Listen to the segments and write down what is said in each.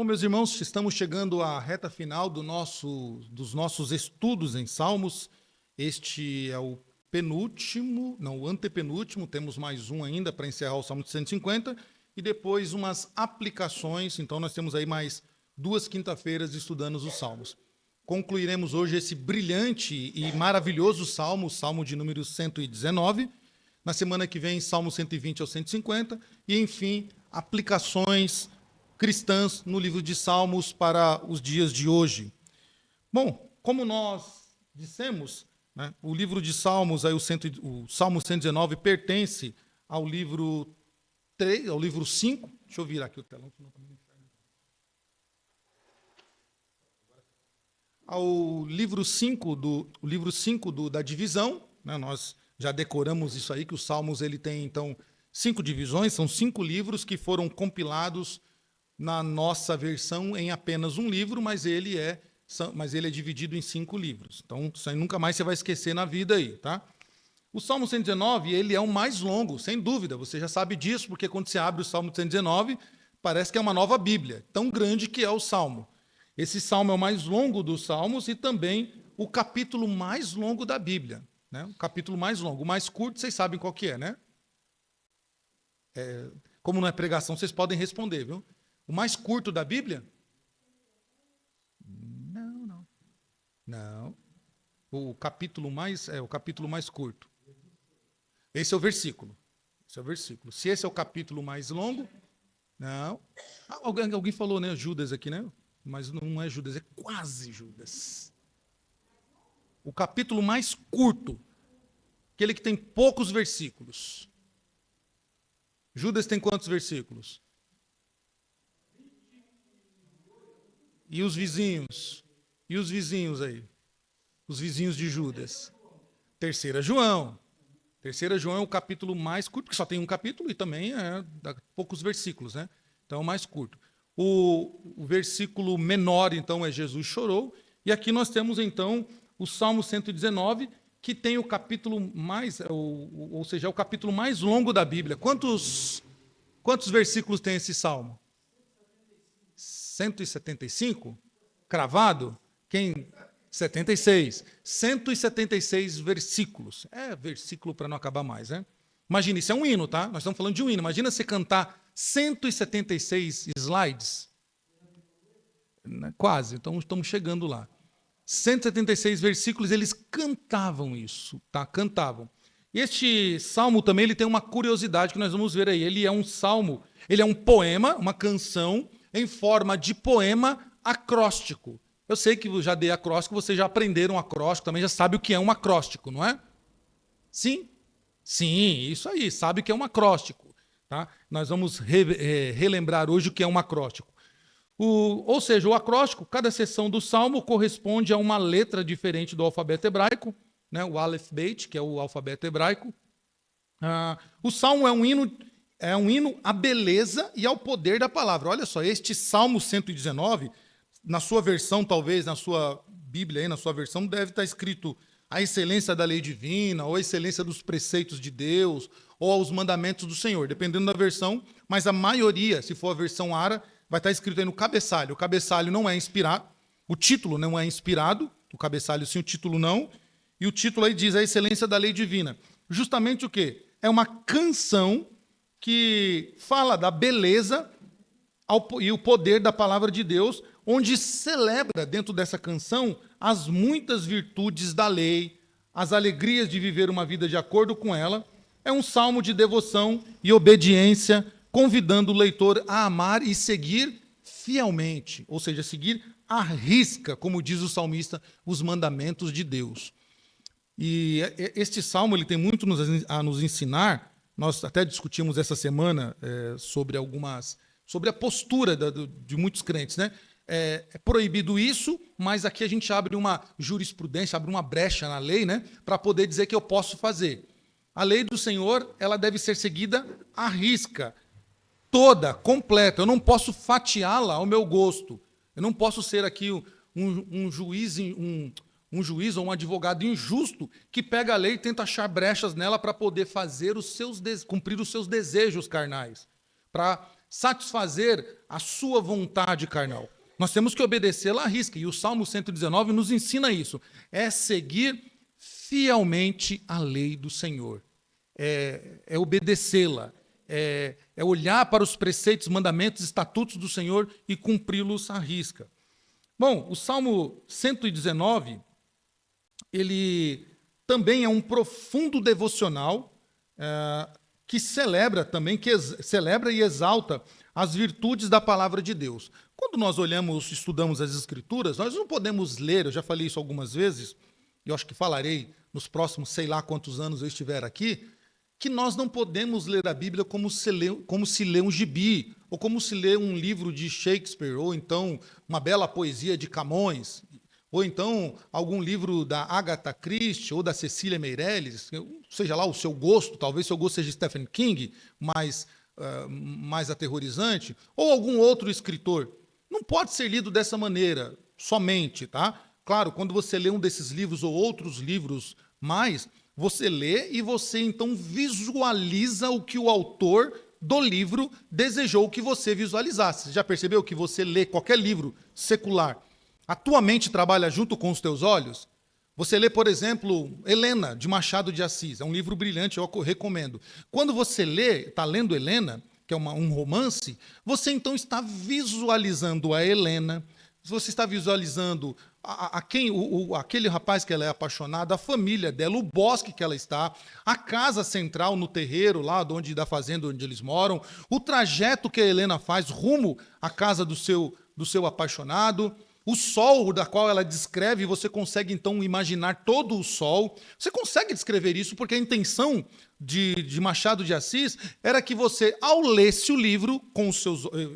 meus irmãos, estamos chegando à reta final dos nossos estudos em Salmos. Este é o penúltimo, não, o antepenúltimo, temos mais um ainda para encerrar o Salmo de 150, e depois umas aplicações, então nós temos aí mais 2 quinta-feiras estudando os Salmos. Concluiremos hoje esse brilhante e maravilhoso Salmo, o Salmo de número 119, na semana que vem, Salmo 120 ao 150, e enfim, aplicações cristãs no livro de Salmos para os dias de hoje. Bom, como nós dissemos, né, o livro de Salmos, aí o Salmo 119, pertence ao livro 3, ao livro 5. Deixa eu virar aqui o telão, senão também não enxergo. Ao livro 5 da divisão, né, nós já decoramos isso aí, que os Salmos ele tem, então, 5 divisões, são 5 livros que foram compilados na nossa versão em apenas um livro, mas ele é dividido em 5 livros. Então, isso aí nunca mais você vai esquecer na vida aí, tá? O Salmo 119, ele é o mais longo, sem dúvida. Você já sabe disso, porque quando você abre o Salmo 119, parece que é uma nova Bíblia, tão grande que é o Salmo. Esse Salmo é o mais longo dos Salmos e também o capítulo mais longo da Bíblia, né? O capítulo mais longo. O mais curto, vocês sabem qual que é, né? Como não é pregação, vocês podem responder, viu? O mais curto da Bíblia? Não. O capítulo mais curto. Esse é o versículo. Se esse é o capítulo mais longo, não. Alguém falou, né, Judas aqui, né? Mas não é Judas, é quase Judas. O capítulo mais curto, aquele que tem poucos versículos. Judas tem quantos versículos? E os vizinhos? E os vizinhos aí? Os vizinhos de Judas. 3 João. 3 João é o capítulo mais curto, porque só tem um capítulo e também é poucos versículos, né? Então é o mais curto. O versículo menor, então, é Jesus chorou. E aqui nós temos, então, o Salmo 119, que tem o capítulo mais, ou seja, é o capítulo mais longo da Bíblia. Quantos versículos tem esse Salmo? 175? Cravado? Quem? 76. 176 versículos. É versículo para não acabar mais, né? Imagina, isso é um hino, tá? Nós estamos falando de um hino. Imagina você cantar 176 slides. Quase, então estamos chegando lá. 176 versículos, eles cantavam isso, tá? Cantavam. Este salmo também ele tem uma curiosidade que nós vamos ver aí. Ele é um salmo, ele é um poema, uma canção em forma de poema acróstico. Eu sei que já dei acróstico, vocês já aprenderam acróstico, também já sabe o que é um acróstico, não é? Sim? Sim, isso aí, sabe o que é um acróstico. Tá? Nós vamos relembrar hoje o que é um acróstico. Ou seja, o acróstico, cada seção do salmo corresponde a uma letra diferente do alfabeto hebraico, né? O Aleph Beit, que é o alfabeto hebraico. O salmo é um hino à beleza e ao poder da palavra. Olha só, este Salmo 119, na sua versão, talvez, na sua Bíblia, aí, na sua versão, deve estar escrito a excelência da lei divina, ou a excelência dos preceitos de Deus, ou aos mandamentos do Senhor, dependendo da versão, mas a maioria, se for a versão ARA, vai estar escrito aí no cabeçalho. O cabeçalho não é inspirado, o título não é inspirado, o cabeçalho sim, o título não, e o título aí diz a excelência da lei divina. Justamente o quê? É uma canção que fala da beleza e o poder da palavra de Deus, onde celebra dentro dessa canção as muitas virtudes da lei, as alegrias de viver uma vida de acordo com ela. É um salmo de devoção e obediência, convidando o leitor a amar e seguir fielmente, ou seja, seguir à risca, como diz o salmista, os mandamentos de Deus. E este salmo ele tem muito a nos ensinar. Nós até discutimos essa semana sobre a postura de muitos crentes, né? É proibido isso, mas aqui a gente abre uma jurisprudência, abre uma brecha na lei, né, para poder dizer que eu posso fazer. A lei do Senhor, ela deve ser seguida à risca, toda, completa. Eu não posso fatiá-la ao meu gosto. Eu não posso ser aqui um juiz ou um advogado injusto que pega a lei e tenta achar brechas nela para poder fazer cumprir os seus desejos carnais, para satisfazer a sua vontade carnal. Nós temos que obedecê-la à risca, e o Salmo 119 nos ensina isso. É seguir fielmente a lei do Senhor. É obedecê-la. É olhar para os preceitos, mandamentos, estatutos do Senhor e cumpri-los à risca. Bom, o Salmo 119, ele também é um profundo devocional que celebra também, celebra e exalta as virtudes da palavra de Deus. Quando nós olhamos, estudamos as Escrituras, nós não podemos ler, eu já falei isso algumas vezes, e eu acho que falarei nos próximos sei lá quantos anos eu estiver aqui, que nós não podemos ler a Bíblia como se lê um gibi, ou como se lê um livro de Shakespeare, ou então uma bela poesia de Camões, ou então algum livro da Agatha Christie ou da Cecília Meirelles, seja lá o seu gosto, talvez seu gosto seja Stephen King, mais aterrorizante, ou algum outro escritor. Não pode ser lido dessa maneira, somente, tá? Claro, quando você lê um desses livros ou outros livros mais, você lê e você então visualiza o que o autor do livro desejou que você visualizasse. Você já percebeu que você lê qualquer livro secular, a tua mente trabalha junto com os teus olhos? Você lê, por exemplo, Helena, de Machado de Assis. É um livro brilhante, eu recomendo. Quando você lê, está lendo Helena, que é um romance, você então está visualizando a Helena, você está visualizando aquele rapaz que ela é apaixonada, a família dela, o bosque que ela está, a casa central no terreiro, lá da fazenda onde eles moram, o trajeto que a Helena faz rumo à casa do seu apaixonado, o sol da qual ela descreve, você consegue então imaginar todo o sol. Você consegue descrever isso porque a intenção de Machado de Assis era que você, ao lesse o livro,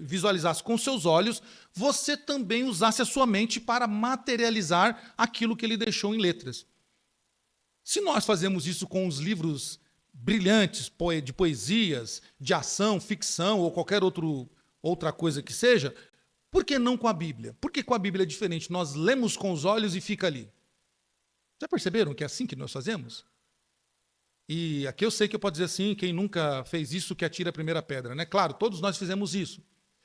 visualizasse com os seus olhos, você também usasse a sua mente para materializar aquilo que ele deixou em letras. Se nós fazemos isso com os livros brilhantes, de poesias, de ação, ficção ou qualquer outra coisa que seja, por que não com a Bíblia? Por que com a Bíblia é diferente? Nós lemos com os olhos e fica ali. Já perceberam que é assim que nós fazemos? E aqui eu sei que eu posso dizer assim, quem nunca fez isso que atira a primeira pedra, né? Claro, todos nós fizemos isso.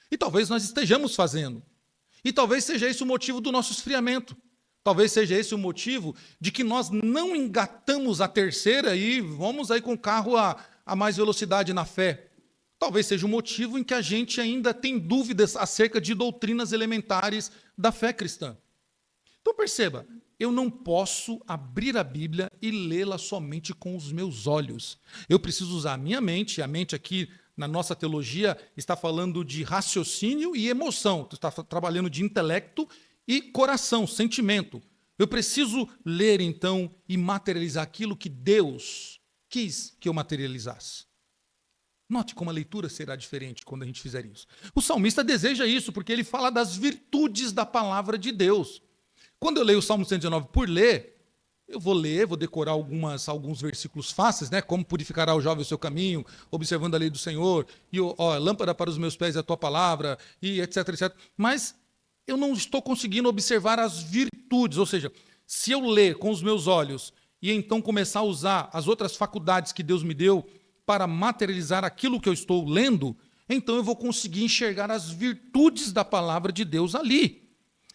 E talvez nós estejamos fazendo. E talvez seja esse o motivo do nosso esfriamento. Talvez seja esse o motivo de que nós não engatamos a terceira e vamos aí com o carro a mais velocidade na fé. Talvez seja o motivo em que a gente ainda tem dúvidas acerca de doutrinas elementares da fé cristã. Então perceba, eu não posso abrir a Bíblia e lê-la somente com os meus olhos. Eu preciso usar a minha mente. A mente aqui, na nossa teologia, está falando de raciocínio e emoção. Está trabalhando de intelecto e coração, sentimento. Eu preciso ler, então, e materializar aquilo que Deus quis que eu materializasse. Note como a leitura será diferente quando a gente fizer isso. O salmista deseja isso, porque ele fala das virtudes da palavra de Deus. Quando eu leio o Salmo 119 por ler, eu vou decorar alguns versículos fáceis, né? Como purificará o jovem o seu caminho, observando a lei do Senhor, e lâmpada para os meus pés é a tua palavra, e etc, etc. Mas eu não estou conseguindo observar as virtudes, ou seja, se eu ler com os meus olhos e então começar a usar as outras faculdades que Deus me deu para materializar aquilo que eu estou lendo, então eu vou conseguir enxergar as virtudes da palavra de Deus ali.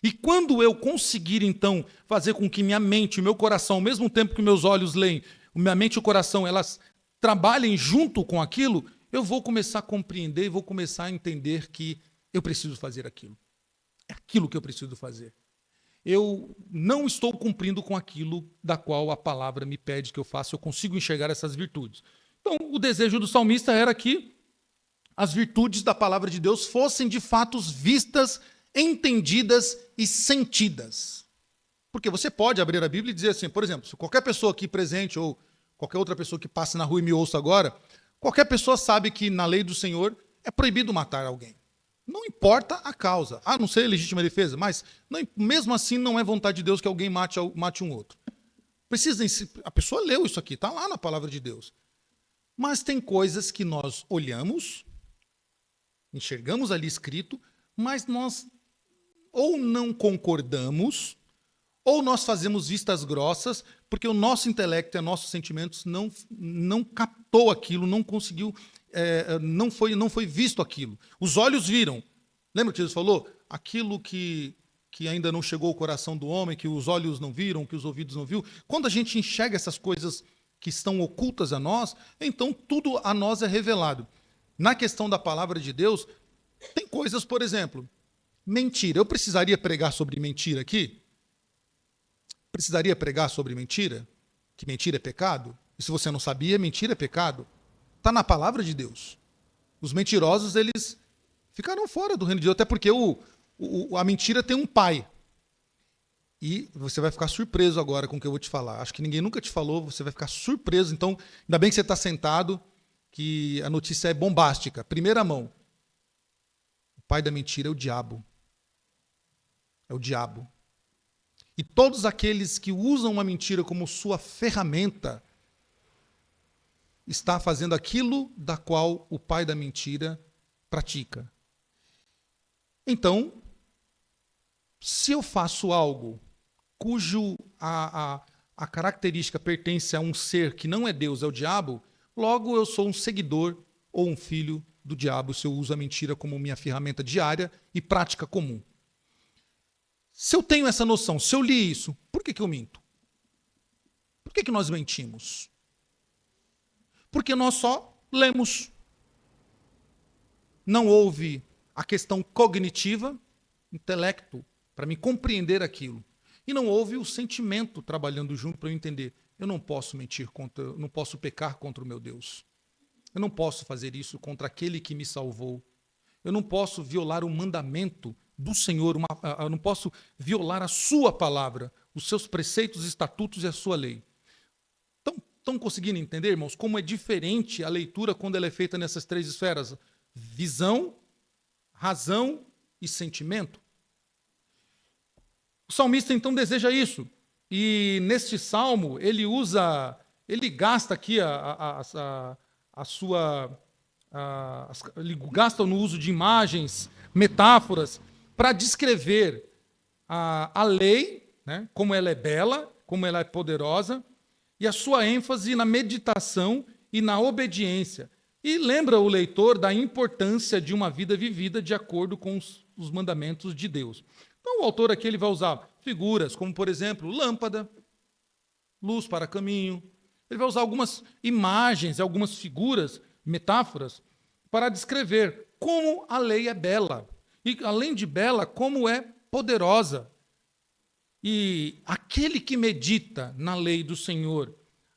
E quando eu conseguir, então, fazer com que minha mente e meu coração, ao mesmo tempo que meus olhos leem, minha mente e o coração, elas trabalhem junto com aquilo, eu vou começar a compreender e vou começar a entender que eu preciso fazer aquilo. É aquilo que eu preciso fazer. Eu não estou cumprindo com aquilo da qual a palavra me pede que eu faça, eu consigo enxergar essas virtudes. Então, o desejo do salmista era que as virtudes da palavra de Deus fossem de fato vistas, entendidas e sentidas. Porque você pode abrir a Bíblia e dizer assim, por exemplo, se qualquer pessoa aqui presente ou qualquer outra pessoa que passe na rua e me ouça agora, qualquer pessoa sabe que na lei do Senhor é proibido matar alguém. Não importa a causa, a não ser legítima defesa, mas mesmo assim não é vontade de Deus que alguém mate um outro. A pessoa leu isso aqui, está lá na palavra de Deus. Mas tem coisas que nós olhamos, enxergamos ali escrito, mas nós ou não concordamos, ou nós fazemos vistas grossas, porque o nosso intelecto e nossos sentimentos não captou aquilo, não conseguiu não foi visto aquilo. Os olhos viram. Lembra que Jesus falou? Aquilo que ainda não chegou ao coração do homem, que os olhos não viram, que os ouvidos não viram. Quando a gente enxerga essas coisas que estão ocultas a nós, então tudo a nós é revelado. Na questão da palavra de Deus, tem coisas, por exemplo, mentira. Eu precisaria pregar sobre mentira aqui? Precisaria pregar sobre mentira? Que mentira é pecado? E se você não sabia, mentira é pecado. Está na palavra de Deus. Os mentirosos, eles ficaram fora do reino de Deus, até porque a mentira tem um pai. E você vai ficar surpreso agora com o que eu vou te falar. Acho que ninguém nunca te falou, você vai ficar surpreso. Então, ainda bem que você está sentado, que a notícia é bombástica. Primeira mão. O pai da mentira é o diabo. É o diabo. E todos aqueles que usam uma mentira como sua ferramenta está fazendo aquilo da qual o pai da mentira pratica. Então, se eu faço algo cujo a característica pertence a um ser que não é Deus, é o diabo, logo eu sou um seguidor ou um filho do diabo se eu uso a mentira como minha ferramenta diária e prática comum. Se eu tenho essa noção, se eu li isso, por que eu minto? Por que nós mentimos? Porque nós só lemos. Não houve a questão cognitiva, intelecto, para me compreender aquilo. E não houve o sentimento trabalhando junto para eu entender. Eu não posso mentir não posso pecar contra o meu Deus. Eu não posso fazer isso contra aquele que me salvou. Eu não posso violar o mandamento do Senhor, eu não posso violar a sua palavra, os seus preceitos, estatutos e a sua lei. Estão conseguindo entender, irmãos, como é diferente a leitura quando ela é feita nessas três esferas? Visão, razão e sentimento. O salmista, então, deseja isso. E neste salmo, ele gasta aqui ele gasta no uso de imagens, metáforas, para descrever a lei, né, como ela é bela, como ela é poderosa, e a sua ênfase na meditação e na obediência. E lembra o leitor da importância de uma vida vivida de acordo com os mandamentos de Deus. Então, o autor aqui ele vai usar figuras como, por exemplo, lâmpada, luz para caminho. Ele vai usar algumas imagens, algumas figuras, metáforas, para descrever como a lei é bela. E, além de bela, como é poderosa. E aquele que medita na lei do Senhor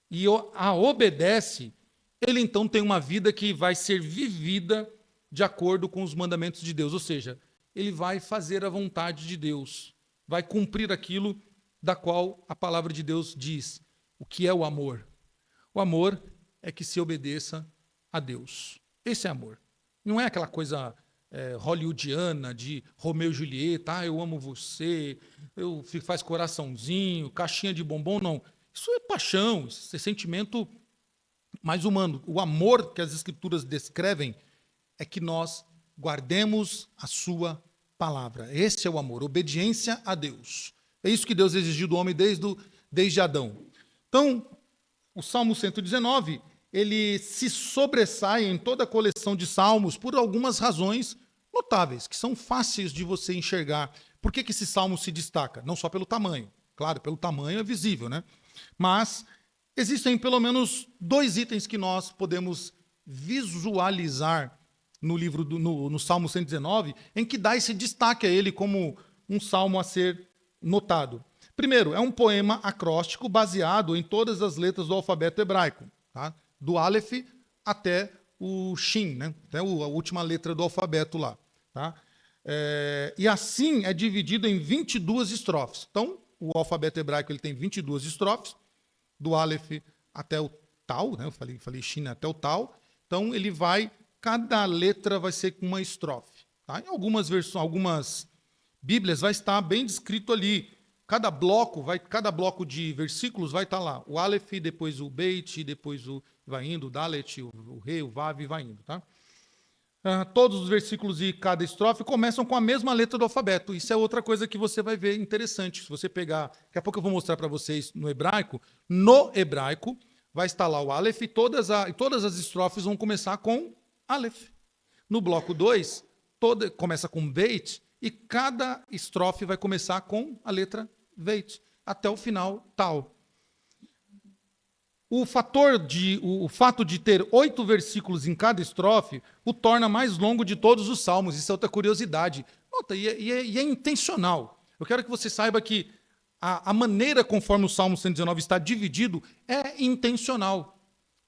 e a obedece, ele então tem uma vida que vai ser vivida de acordo com os mandamentos de Deus. Ou seja, ele vai fazer a vontade de Deus, vai cumprir aquilo da qual a palavra de Deus diz. O que é o amor? O amor é que se obedeça a Deus. Esse é amor. Não é aquela coisa hollywoodiana de Romeu e Julieta, eu amo você, faz coraçãozinho, caixinha de bombom, não. Isso é paixão, isso é sentimento mais humano. O amor que as Escrituras descrevem é que nós guardemos a sua palavra. Esse é o amor, obediência a Deus. É isso que Deus exigiu do homem desde Adão. Então, o Salmo 119, ele se sobressai em toda a coleção de salmos por algumas razões notáveis, que são fáceis de você enxergar. Por que esse salmo se destaca? Não só pelo tamanho. Claro, pelo tamanho é visível, né? Mas existem pelo menos dois itens que nós podemos visualizar no Salmo 119, em que dá esse destaque a ele como um salmo a ser notado. Primeiro, é um poema acróstico baseado em todas as letras do alfabeto hebraico, tá? Do Aleph até o Shin, né? Até a última letra do alfabeto lá. Tá? E assim é dividido em 22 estrofes. Então, o alfabeto hebraico ele tem 22 estrofes, do Aleph até o Tal, né? Eu falei Shin até o Tal. Então, cada letra vai ser com uma estrofe. Tá? Em algumas Bíblias vai estar bem descrito ali. Cada bloco de versículos vai estar lá. O Aleph, depois o Beit, depois vai indo, o Dalet, o Re, o Vav, vai indo. Tá? Todos os versículos e cada estrofe começam com a mesma letra do alfabeto. Isso é outra coisa que você vai ver interessante. Se você pegar, daqui a pouco eu vou mostrar para vocês no hebraico vai estar lá o Aleph e todas as estrofes vão começar com Aleph. No bloco 2, começa com Beit, e cada estrofe vai começar com a letra Beit, até o final, Tal. O fato de ter 8 versículos em cada estrofe o torna mais longo de todos os salmos. Isso é outra curiosidade. Nota, e é intencional. Eu quero que você saiba que a maneira conforme o Salmo 119 está dividido é intencional.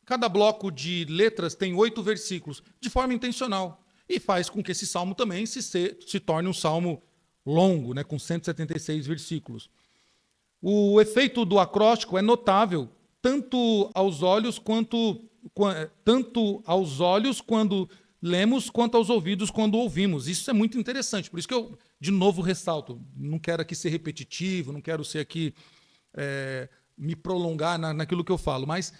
Cada bloco de letras tem 8 versículos, de forma intencional. E faz com que esse salmo também se torne um salmo longo, né, com 176 versículos. O efeito do acróstico é notável, tanto aos olhos quando lemos, quanto aos ouvidos quando ouvimos. Isso é muito interessante, por isso que eu, de novo, ressalto. Não quero aqui ser repetitivo, não quero ser aqui me prolongar naquilo que eu falo, mas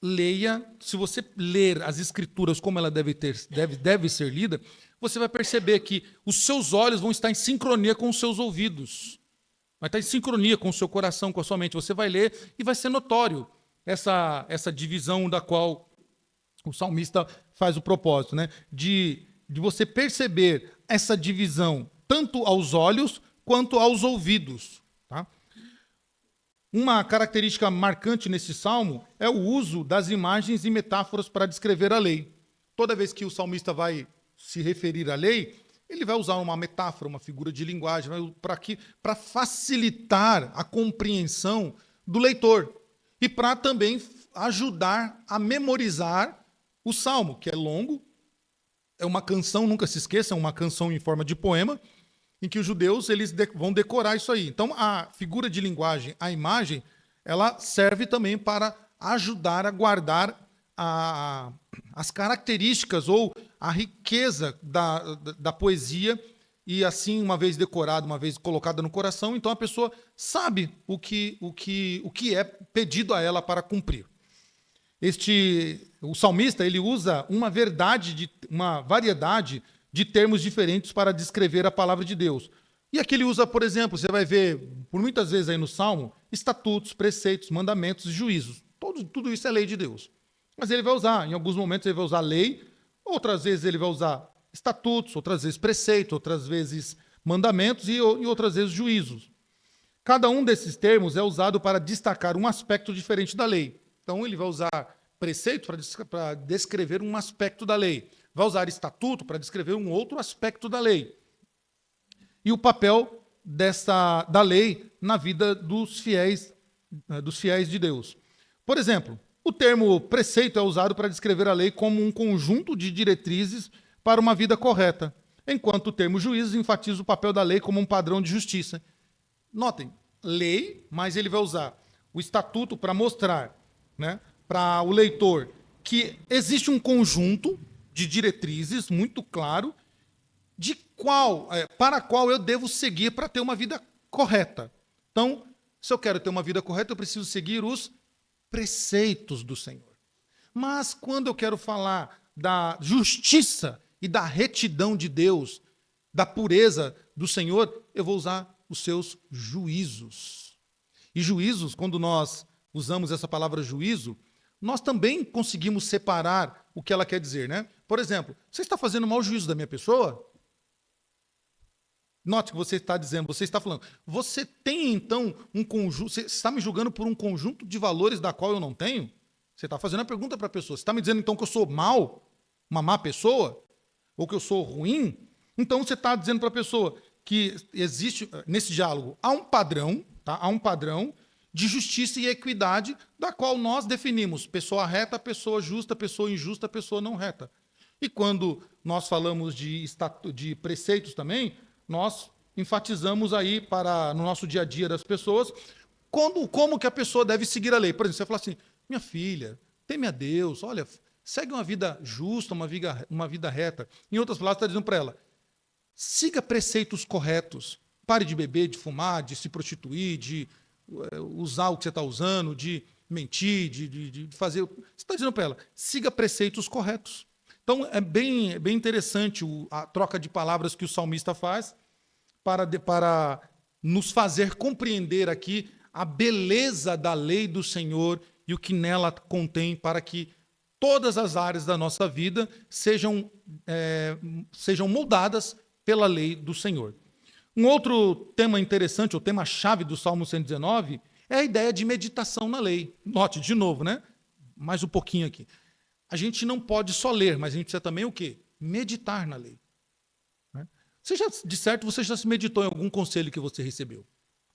leia. Se você ler as escrituras como ela deve ser lida, você vai perceber que os seus olhos vão estar em sincronia com os seus ouvidos. Vai estar em sincronia com o seu coração, com a sua mente. Você vai ler e vai ser notório essa divisão da qual o salmista faz o propósito, né? De você perceber essa divisão tanto aos olhos quanto aos ouvidos. Tá? Uma característica marcante nesse salmo é o uso das imagens e metáforas para descrever a lei. Toda vez que o salmista vai se referir à lei, ele vai usar uma metáfora, uma figura de linguagem, para facilitar a compreensão do leitor e para também ajudar a memorizar o salmo, que é longo, é uma canção, nunca se esqueça, é uma canção em forma de poema, em que os judeus vão decorar isso aí. Então, a figura de linguagem, a imagem, ela serve também para ajudar a guardar as características ou a riqueza da poesia, e assim, uma vez decorada, uma vez colocada no coração, então a pessoa sabe o que é pedido a ela para cumprir. O salmista, ele usa uma variedade de termos diferentes para descrever a palavra de Deus. E aqui ele usa, por exemplo, você vai ver por muitas vezes aí no Salmo, estatutos, preceitos, mandamentos e juízos. Tudo isso é lei de Deus. Mas ele vai usar, em alguns momentos ele vai usar lei, outras vezes ele vai usar estatutos, outras vezes preceitos, outras vezes mandamentos e outras vezes juízos. Cada um desses termos é usado para destacar um aspecto diferente da lei. Então ele vai usar preceito para descrever um aspecto da lei. Vai usar estatuto para descrever um outro aspecto da lei. E o papel da lei na vida dos fiéis de Deus. Por exemplo, o termo preceito é usado para descrever a lei como um conjunto de diretrizes para uma vida correta, enquanto o termo juízo enfatiza o papel da lei como um padrão de justiça. Notem, lei, mas ele vai usar o estatuto para mostrar, né, para o leitor que existe um conjunto de diretrizes muito claro para qual eu devo seguir para ter uma vida correta. Então, se eu quero ter uma vida correta, eu preciso seguir os preceitos do Senhor. Mas quando eu quero falar da justiça e da retidão de Deus, da pureza do Senhor, eu vou usar os seus juízos. E juízos, quando nós usamos essa palavra juízo, nós também conseguimos separar o que ela quer dizer, né? Por exemplo, você está fazendo mau juízo da minha pessoa? Note que você está dizendo, você está falando, você tem então um conjunto, você está me julgando por um conjunto de valores da qual eu não tenho? Você está fazendo a pergunta para a pessoa, você está me dizendo então que eu sou mau, uma má pessoa? Ou que eu sou ruim? Então você está dizendo para a pessoa que existe, nesse diálogo, há um padrão, tá? Há um padrão de justiça e equidade da qual nós definimos pessoa reta, pessoa justa, pessoa injusta, pessoa não reta. E quando nós falamos de preceitos também, nós enfatizamos aí no nosso dia a dia das pessoas como que a pessoa deve seguir a lei. Por exemplo, você fala assim, minha filha, teme a Deus, olha, segue uma vida justa, uma vida reta. Em outras palavras, está dizendo para ela, siga preceitos corretos, pare de beber, de fumar, de se prostituir, de usar o que você está usando, de mentir, de fazer... Você está dizendo para ela, siga preceitos corretos. Então, é bem interessante a troca de palavras que o salmista faz para nos fazer compreender aqui a beleza da lei do Senhor e o que nela contém para que todas as áreas da nossa vida sejam moldadas pela lei do Senhor. Um outro tema interessante, o tema-chave do Salmo 119, é a ideia de meditação na lei. Note, de novo, né? Mais um pouquinho aqui. A gente não pode só ler, mas a gente precisa também o quê? Meditar na lei. Né? De certo, você já se meditou em algum conselho que você recebeu.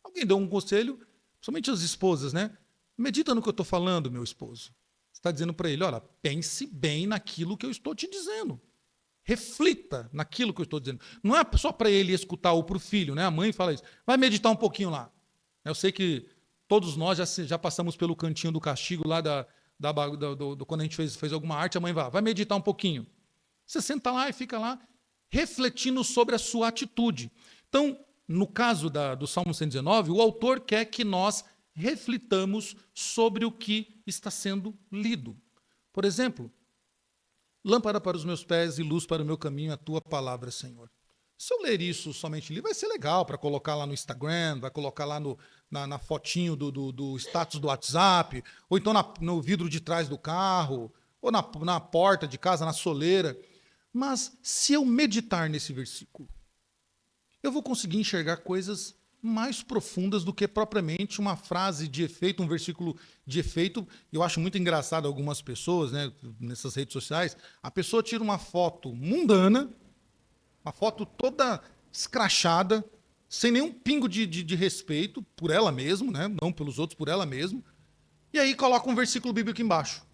Alguém deu um conselho, somente as esposas, né? Medita no que eu estou falando, meu esposo. Você está dizendo para ele, olha, pense bem naquilo que eu estou te dizendo. Reflita naquilo que eu estou dizendo. Não é só para ele escutar ou para o filho, né? A mãe fala isso. Vai meditar um pouquinho lá. Eu sei que todos nós já passamos pelo cantinho do castigo lá quando a gente fez alguma arte, a mãe vai meditar um pouquinho. Você senta lá e fica lá refletindo sobre a sua atitude. Então, no caso do Salmo 119, o autor quer que nós reflitamos sobre o que está sendo lido. Por exemplo, lâmpada para os meus pés e luz para o meu caminho, a tua palavra, Senhor. Se eu ler isso somente ali, vai ser legal para colocar lá no Instagram, vai colocar lá na fotinho do status do WhatsApp, ou então no vidro de trás do carro, ou na porta de casa, na soleira. Mas se eu meditar nesse versículo, eu vou conseguir enxergar coisas mais profundas do que propriamente uma frase de efeito, um versículo de efeito. Eu acho muito engraçado algumas pessoas, né, nessas redes sociais, a pessoa tira uma foto mundana, uma foto toda escrachada, sem nenhum pingo de respeito por ela mesma, né, não pelos outros, por ela mesma, e aí coloca um versículo bíblico embaixo.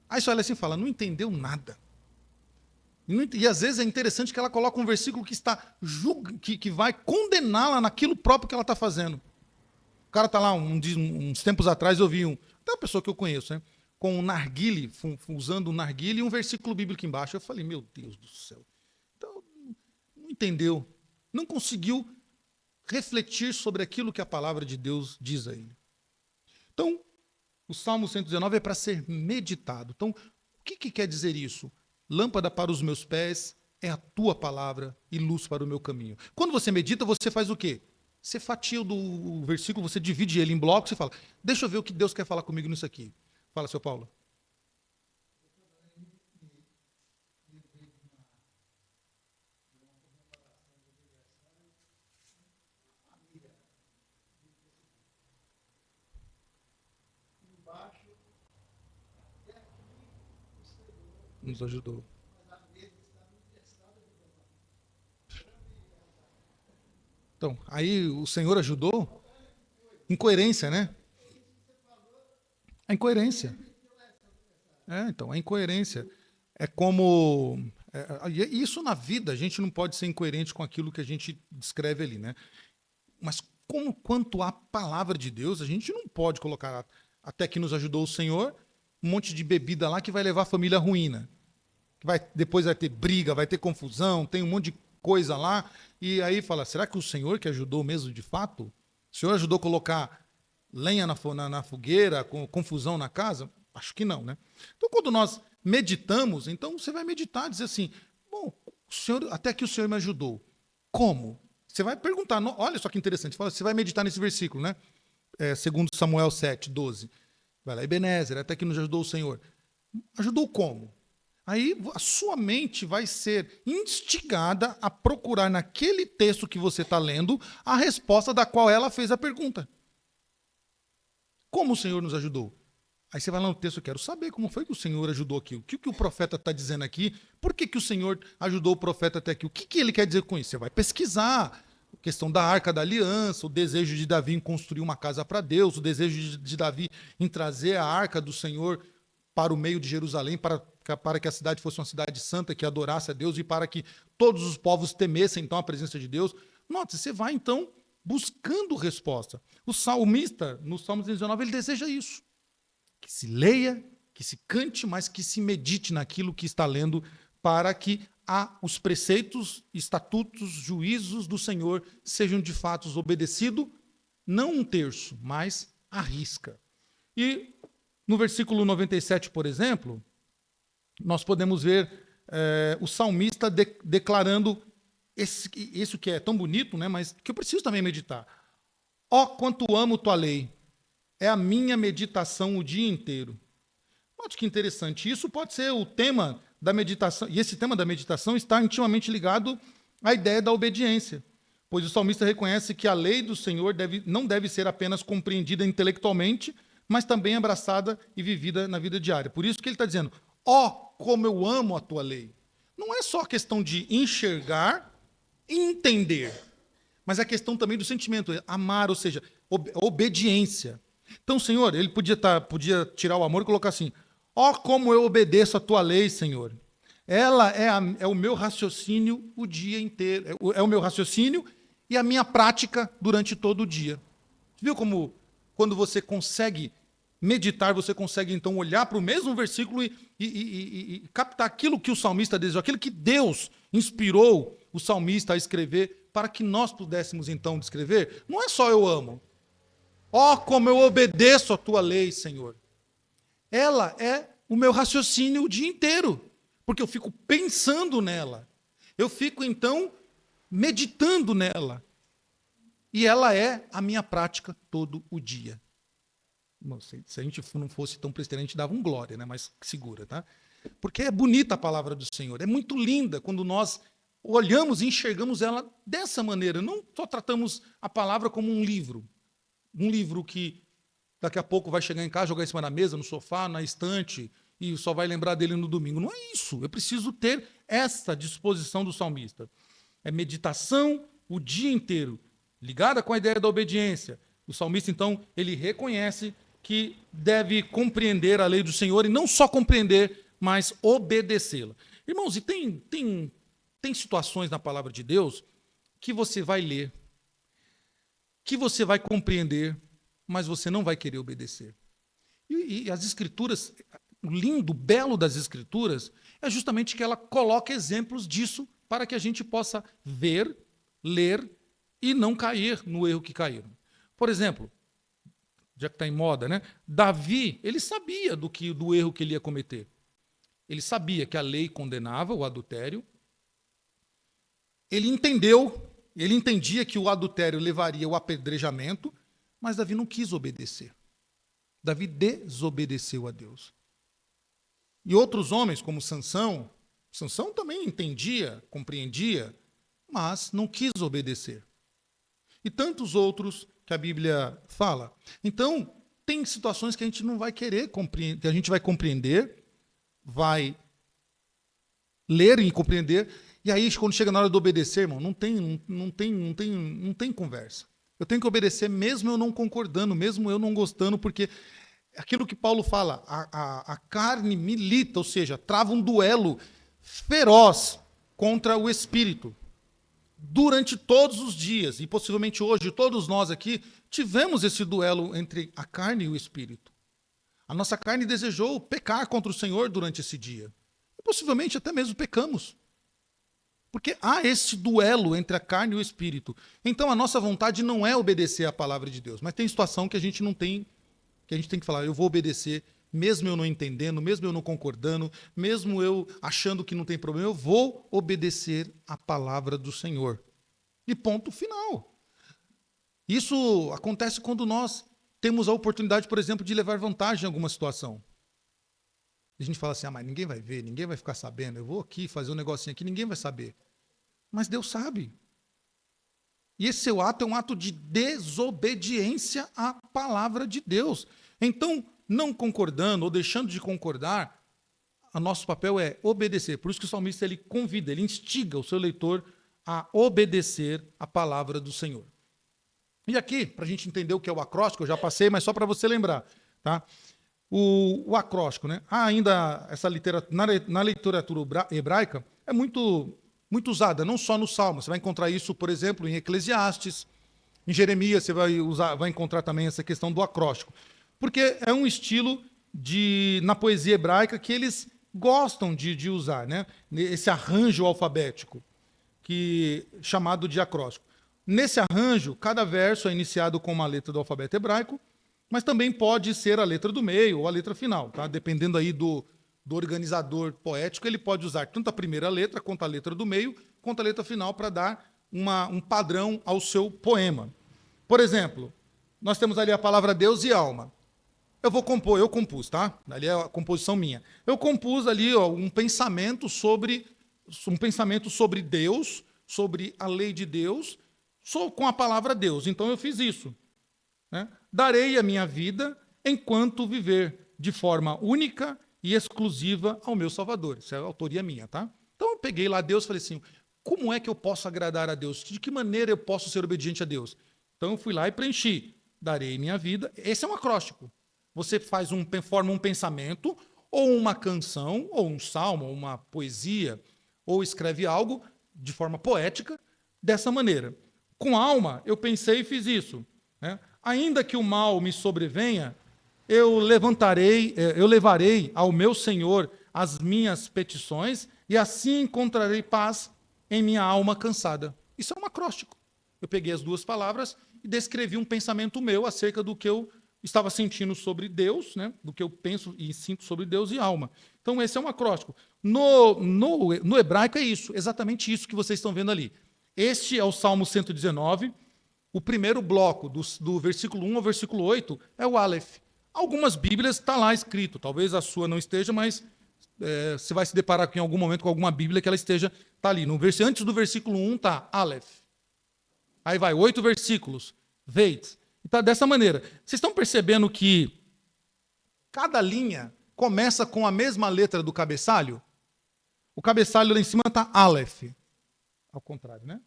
Aí só olha assim e fala, não entendeu nada. E às vezes é interessante que ela coloca um versículo que vai condená-la naquilo próprio que ela está fazendo. O cara está lá, uns tempos atrás eu vi até uma pessoa que eu conheço, né, com um narguile, usando um narguile e um versículo bíblico embaixo. Eu falei, meu Deus do céu. Então, não entendeu, não conseguiu refletir sobre aquilo que a palavra de Deus diz a ele. Então, o Salmo 119 é para ser meditado. Então, o que quer dizer isso? Lâmpada para os meus pés é a tua palavra e luz para o meu caminho. Quando você medita, você faz o quê? Você fatia o versículo, você divide ele em blocos e fala, deixa eu ver o que Deus quer falar comigo nisso aqui. Fala, seu Paulo. Nos ajudou. Então, aí o Senhor ajudou? Incoerência, né? A incoerência. Então, a incoerência. É como. Isso na vida, a gente não pode ser incoerente com aquilo que a gente descreve ali, né? Mas quanto à palavra de Deus, a gente não pode colocar, até que nos ajudou o Senhor, um monte de bebida lá que vai levar a família à ruína. Depois vai ter briga, vai ter confusão, tem um monte de coisa lá. E aí fala, será que o Senhor que ajudou mesmo de fato? O Senhor ajudou a colocar lenha na fogueira, com confusão na casa? Acho que não, né? Então, quando nós meditamos, então você vai meditar, dizer assim, bom, até que o Senhor me ajudou. Como? Você vai perguntar, olha só que interessante, você vai meditar nesse versículo, né? Segundo Samuel 7, 12. Vai lá, Ebenezer, até que nos ajudou o Senhor. Ajudou como? Aí a sua mente vai ser instigada a procurar naquele texto que você está lendo a resposta da qual ela fez a pergunta. Como o Senhor nos ajudou? Aí você vai lá no texto, eu quero saber como foi que o Senhor ajudou aqui. O que o profeta está dizendo aqui? Por que o Senhor ajudou o profeta até aqui? O que ele quer dizer com isso? Você vai pesquisar. A questão da Arca da Aliança, o desejo de Davi em construir uma casa para Deus, o desejo de Davi em trazer a Arca do Senhor para o meio de Jerusalém, para que a cidade fosse uma cidade santa, que adorasse a Deus e para que todos os povos temessem, então, a presença de Deus. Note, você vai, então, buscando resposta. O salmista, no Salmo 19, ele deseja isso. Que se leia, que se cante, mas que se medite naquilo que está lendo, para que os preceitos, estatutos, juízos do Senhor sejam de fato obedecidos, não um terço, mas à risca. E no versículo 97, por exemplo, nós podemos ver o salmista declarando isso que é tão bonito, né, mas que eu preciso também meditar. Ó, quanto amo tua lei, é a minha meditação o dia inteiro. Olha que interessante. Isso pode ser o tema da meditação, e esse tema da meditação está intimamente ligado à ideia da obediência, pois o salmista reconhece que a lei do Senhor não deve ser apenas compreendida intelectualmente, mas também abraçada e vivida na vida diária. Por isso que ele está dizendo, como eu amo a tua lei. Não é só questão de enxergar e entender, mas é questão também do sentimento, amar, ou seja, obediência. Então, Senhor, ele podia tirar o amor e colocar assim, como eu obedeço a tua lei, Senhor. Ela é o meu raciocínio o dia inteiro, é o meu raciocínio e a minha prática durante todo o dia. Viu como quando você consegue meditar, você consegue então olhar para o mesmo versículo e captar aquilo que o salmista desejou, aquilo que Deus inspirou o salmista a escrever para que nós pudéssemos então descrever? Não é só eu amo. Como eu obedeço a tua lei, Senhor. Ela é o meu raciocínio o dia inteiro, porque eu fico pensando nela. Eu fico então meditando nela. E ela é a minha prática todo o dia. Se a gente não fosse tão presteiro, a gente dava um glória, né? Mas segura, tá? Porque é bonita a palavra do Senhor, é muito linda quando nós olhamos e enxergamos ela dessa maneira. Não só tratamos a palavra como um livro que daqui a pouco vai chegar em casa, jogar em cima da mesa, no sofá, na estante, e só vai lembrar dele no domingo. Não é isso. Eu preciso ter essa disposição do salmista. É meditação o dia inteiro, ligada com a ideia da obediência. O salmista, então, ele reconhece que deve compreender a lei do Senhor, e não só compreender, mas obedecê-la. Irmãos, e tem situações na palavra de Deus que você vai ler, que você vai compreender, mas você não vai querer obedecer. E as Escrituras, o lindo, belo das Escrituras, é justamente que ela coloca exemplos disso para que a gente possa ver, ler e não cair no erro que caíram. Por exemplo, já que está em moda, né? Davi, ele sabia do erro que ele ia cometer. Ele sabia que a lei condenava o adultério. Ele entendia que o adultério levaria ao apedrejamento, mas Davi não quis obedecer. Davi desobedeceu a Deus. E outros homens, como Sansão também entendia, compreendia, mas não quis obedecer. E tantos outros que a Bíblia fala. Então, tem situações que a gente não vai querer compreender, que a gente vai compreender, vai ler e compreender, e aí quando chega na hora de obedecer, irmão, não tem conversa. Eu tenho que obedecer mesmo eu não concordando, mesmo eu não gostando, porque aquilo que Paulo fala, a carne milita, ou seja, trava um duelo feroz contra o espírito. Durante todos os dias, e possivelmente hoje, todos nós aqui, tivemos esse duelo entre a carne e o espírito. A nossa carne desejou pecar contra o Senhor durante esse dia. E possivelmente até mesmo pecamos. Porque há esse duelo entre a carne e o espírito. Então a nossa vontade não é obedecer à palavra de Deus, mas tem situação que a gente não tem, que a gente tem que falar, eu vou obedecer, mesmo eu não entendendo, mesmo eu não concordando, mesmo eu achando que não tem problema, eu vou obedecer à palavra do Senhor. E ponto final. Isso acontece quando nós temos a oportunidade, por exemplo, de levar vantagem em alguma situação. A gente fala assim, mas ninguém vai ver, ninguém vai ficar sabendo, eu vou aqui fazer um negocinho aqui, ninguém vai saber. Mas Deus sabe. E esse seu ato é um ato de desobediência à palavra de Deus. Então, não concordando ou deixando de concordar, o nosso papel é obedecer. Por isso que o salmista ele convida, ele instiga o seu leitor a obedecer a palavra do Senhor. E aqui, para a gente entender o que é o acróstico, eu já passei, mas só para você lembrar, tá? O acróstico, né? Há ainda essa literatura, na literatura hebraica, é muito usada, não só no Salmo. Você vai encontrar isso, por exemplo, em Eclesiastes, em Jeremias, você vai encontrar também essa questão do acróstico. Porque é um estilo na poesia hebraica que eles gostam de usar, né? Esse arranjo alfabético, chamado de acróstico. Nesse arranjo, cada verso é iniciado com uma letra do alfabeto hebraico, mas também pode ser a letra do meio ou a letra final, tá? Dependendo aí do organizador poético, ele pode usar tanto a primeira letra, quanto a letra do meio, quanto a letra final para dar um padrão ao seu poema. Por exemplo, nós temos ali a palavra Deus e alma. eu compus, tá? Ali é a composição minha. Eu compus ali ó, um pensamento sobre Deus, sobre a lei de Deus, com a palavra Deus. Então eu fiz isso, né? Darei a minha vida enquanto viver de forma única e exclusiva ao meu Salvador. Isso é autoria minha, tá? Então eu peguei lá Deus e falei assim, como é que eu posso agradar a Deus? De que maneira eu posso ser obediente a Deus? Então eu fui lá e preenchi. Darei minha vida. Esse é um acróstico. Você forma um pensamento, ou uma canção, ou um salmo, ou uma poesia, ou escreve algo de forma poética, dessa maneira. Com alma, eu pensei e fiz isso, né? Ainda que o mal me sobrevenha, eu levarei ao meu Senhor as minhas petições, e assim encontrarei paz em minha alma cansada. Isso é um acróstico. Eu peguei as duas palavras e descrevi um pensamento meu acerca do que eu estava sentindo sobre Deus, né? Do que eu penso e sinto sobre Deus e alma. Então, esse é um acróstico. No hebraico é isso, exatamente isso que vocês estão vendo ali. Este é o Salmo 119. O primeiro bloco, do versículo 1 ao versículo 8, é o Aleph. Algumas Bíblias está lá escrito, talvez a sua não esteja, mas você vai se deparar em algum momento com alguma Bíblia que ela esteja, está ali. Antes do versículo 1 está Aleph. Aí vai, 8 versículos, Veit. Está dessa maneira. Vocês estão percebendo que cada linha começa com a mesma letra do cabeçalho? O cabeçalho lá em cima está Aleph. Ao contrário, né?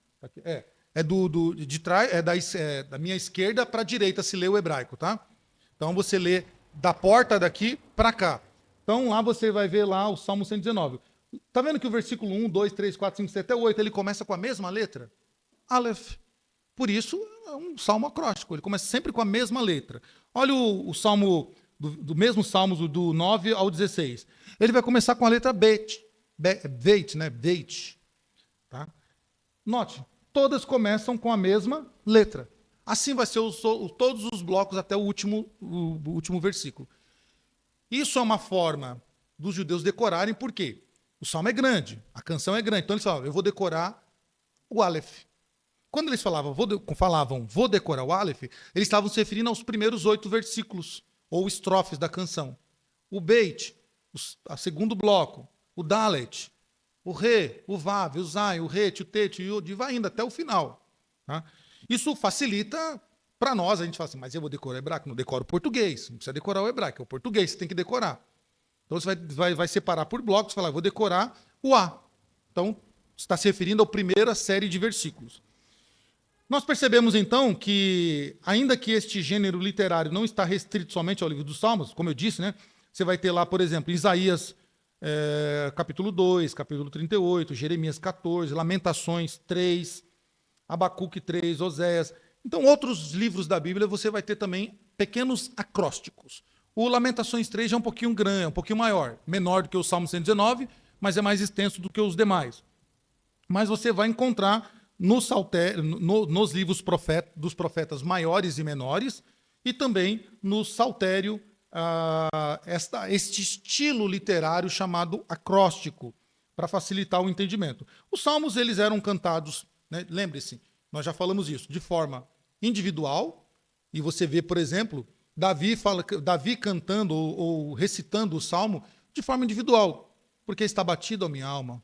De trás, da minha esquerda para a direita se lê o hebraico, tá? Então você lê da porta daqui para cá. Então lá você vai ver lá o Salmo 119. Tá vendo que o versículo 1, 2, 3, 4, 5, 7 até 8, ele começa com a mesma letra? Aleph. Por isso é um salmo acróstico, ele começa sempre com a mesma letra. Olha o salmo, do mesmo Salmos, do 9 ao 16. Ele vai começar com a letra Beit, né? Beit. Tá? Note, todas começam com a mesma letra. Assim vai ser todos os blocos até o último versículo. Isso é uma forma dos judeus decorarem, por quê? O salmo é grande, a canção é grande. Então eles falavam, eu vou decorar o Aleph. Quando eles falavam, vou decorar o Aleph, eles estavam se referindo aos primeiros 8 versículos, ou estrofes da canção. O Beit, o segundo bloco, o Dalet, o Re, o Vav, o Zain, o Ret, o Tet, o Yod, e vai indo até o final. Tá? Isso facilita para nós, a gente fala assim, mas eu vou decorar o hebraico? Não decoro o português, não precisa decorar o hebraico, é o português, você tem que decorar. Então você vai separar por blocos, falar, vou decorar o A. Então, está se referindo à primeira série de versículos. Nós percebemos, então, que, ainda que este gênero literário não está restrito somente ao livro dos Salmos, como eu disse, né, você vai ter lá, por exemplo, Isaías, capítulo 2, capítulo 38, Jeremias 14, Lamentações 3, Abacuque 3, Oséias. Então, outros livros da Bíblia, você vai ter também pequenos acrósticos. O Lamentações 3 já é um pouquinho grande, um pouquinho maior, menor do que o Salmo 119, mas é mais extenso do que os demais. Mas você vai encontrar nos livros dos profetas maiores e menores, e também no saltério, este estilo literário chamado acróstico, para facilitar o entendimento. Os salmos eles eram cantados, né, lembre-se, nós já falamos isso, de forma individual, e você vê, por exemplo, Davi cantando ou recitando o salmo de forma individual, porque está batido a minha alma,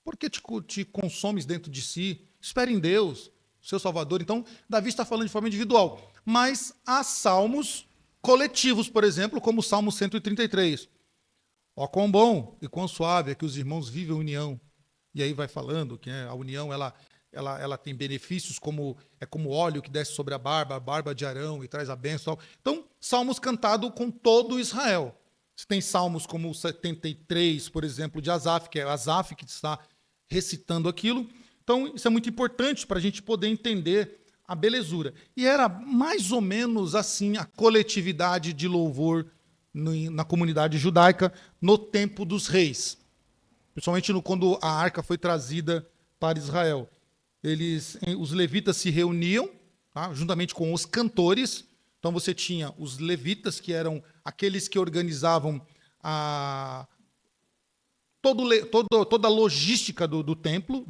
porque te consomes dentro de si, espere em Deus, seu Salvador. Então, Davi está falando de forma individual. Mas há salmos coletivos, por exemplo, como o Salmo 133. Ó, quão bom e quão suave é que os irmãos vivem a união. E aí vai falando que a união ela tem benefícios como óleo que desce sobre a barba de Arão e traz a bênção. Então, salmos cantados com todo Israel. Você tem salmos como o 73, por exemplo, de Asaf, que é Asaf que está recitando aquilo. Então, isso é muito importante para a gente poder entender a belezura. E era mais ou menos assim a coletividade de louvor na comunidade judaica no tempo dos reis. Principalmente quando a arca foi trazida para Israel. Os levitas se reuniam, tá, juntamente com os cantores. Então você tinha os levitas, que eram aqueles que organizavam toda a logística do templo,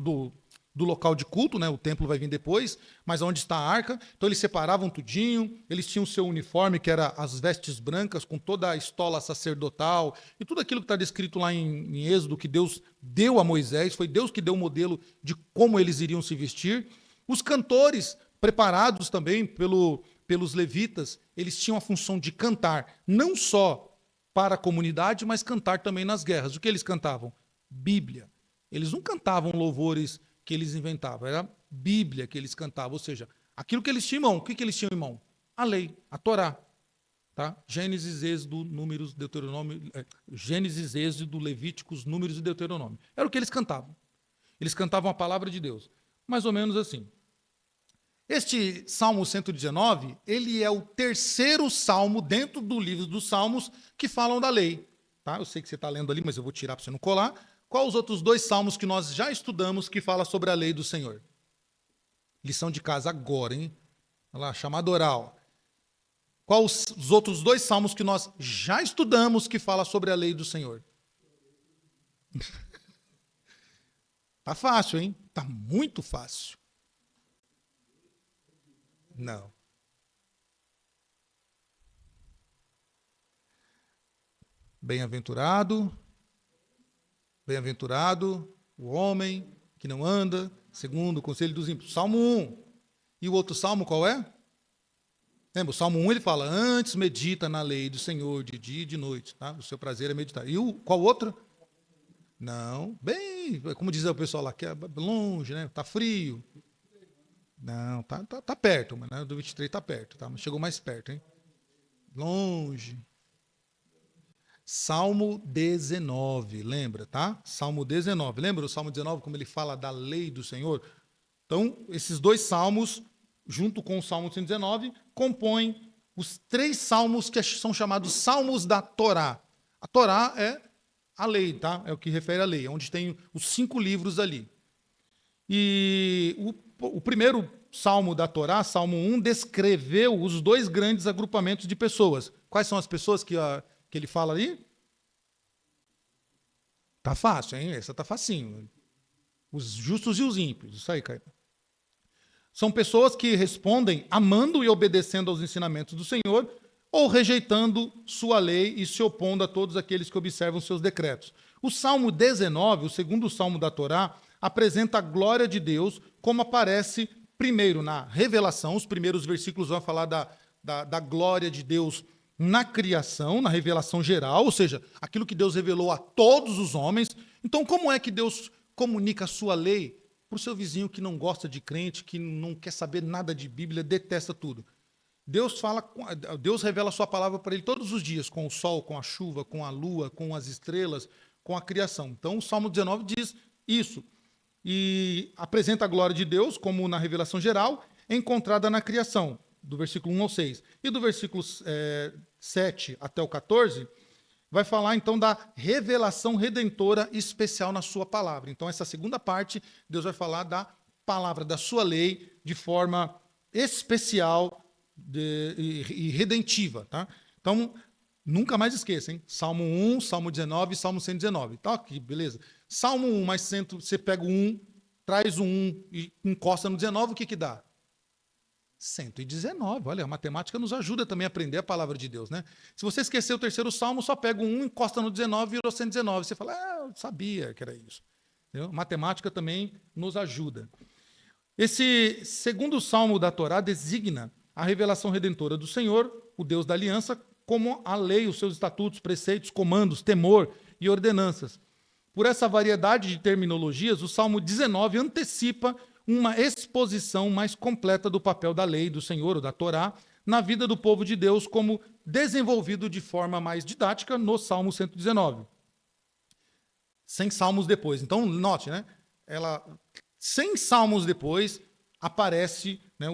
do local de culto, né? O templo vai vir depois, mas onde está a arca. Então eles separavam tudinho, eles tinham o seu uniforme, que era as vestes brancas, com toda a estola sacerdotal, e tudo aquilo que está descrito lá em Êxodo, que Deus deu a Moisés, foi Deus que deu o modelo de como eles iriam se vestir. Os cantores, preparados também pelos levitas, eles tinham a função de cantar, não só para a comunidade, mas cantar também nas guerras. O que eles cantavam? Bíblia. Eles não cantavam louvores que eles inventavam, era Bíblia que eles cantavam, ou seja, aquilo que eles tinham em mão. O que eles tinham em mão? A lei, a Torá. Tá? Gênesis, Êxodo, Números, Deuteronômio, Gênesis, Êxodo, Levíticos, Números e Deuteronômio. Era o que eles cantavam. Eles cantavam a palavra de Deus. Mais ou menos assim. Este Salmo 119, ele é o terceiro salmo dentro do livro dos Salmos que falam da lei. Tá? Eu sei que você está lendo ali, mas eu vou tirar para você não colar. Quais os outros dois salmos que nós já estudamos que falam sobre a lei do Senhor? Lição de casa agora, hein? Olha lá, chamada oral. Quais os outros dois salmos que nós já estudamos que falam sobre a lei do Senhor? Tá fácil, hein? Tá muito fácil. Não. Bem-aventurado o homem que não anda segundo o conselho dos ímpios. Salmo 1. E o outro salmo qual é? Lembra, o Salmo 1 ele fala, antes medita na lei do Senhor de dia e de noite. Tá? O seu prazer é meditar. E qual outro? Não, bem, como diz o pessoal lá, que é longe, né? Tá frio. Não, tá perto, mas né, do 23 tá perto, tá? Mas chegou mais perto, hein? Longe. Salmo 19, lembra, tá? Salmo 19, lembra o Salmo 19 como ele fala da lei do Senhor? Então, esses dois salmos, junto com o Salmo 119, compõem os três salmos que são chamados salmos da Torá. A Torá é a lei, tá? É o que refere à lei, onde tem os 5 livros ali. E o primeiro salmo da Torá, Salmo 1, descreveu os dois grandes agrupamentos de pessoas. Quais são as pessoas que ele fala ali? Tá fácil, hein? Essa tá facinho. Os justos e os ímpios. Isso aí, Caio. São pessoas que respondem amando e obedecendo aos ensinamentos do Senhor ou rejeitando sua lei e se opondo a todos aqueles que observam seus decretos. O Salmo 19, o segundo salmo da Torá, apresenta a glória de Deus, como aparece primeiro na revelação. Os primeiros versículos vão falar da glória de Deus na criação, na revelação geral, ou seja, aquilo que Deus revelou a todos os homens. Então, como é que Deus comunica a sua lei para o seu vizinho que não gosta de crente, que não quer saber nada de Bíblia, detesta tudo? Deus revela a sua palavra para ele todos os dias, com o sol, com a chuva, com a lua, com as estrelas, com a criação. Então, o Salmo 19 diz isso. E apresenta a glória de Deus, como na revelação geral, encontrada na criação, do versículo 1 ao 6. E do versículo 7 até o 14, vai falar então da revelação redentora especial na sua palavra. Então, essa segunda parte, Deus vai falar da palavra, da sua lei, de forma especial e redentiva. Tá? Então, nunca mais esqueça, hein? Salmo 1, Salmo 19 e Salmo 119. Tá aqui, beleza. Salmo 1 mais 100, você pega o 1, traz o 1 e encosta no 19, o que dá? 119. Olha, a matemática nos ajuda também a aprender a palavra de Deus, né? Se você esquecer o terceiro salmo, só pega o 1, encosta no 19 e virou 119. Você fala, eu sabia que era isso. Entendeu? Matemática também nos ajuda. Esse segundo salmo da Torá designa a revelação redentora do Senhor, o Deus da aliança, como a lei, os seus estatutos, preceitos, comandos, temor e ordenanças. Por essa variedade de terminologias, o Salmo 19 antecipa uma exposição mais completa do papel da lei do Senhor, ou da Torá, na vida do povo de Deus, como desenvolvido de forma mais didática no Salmo 119. 100 salmos depois. Então, note, né? 100 salmos depois, aparece, né,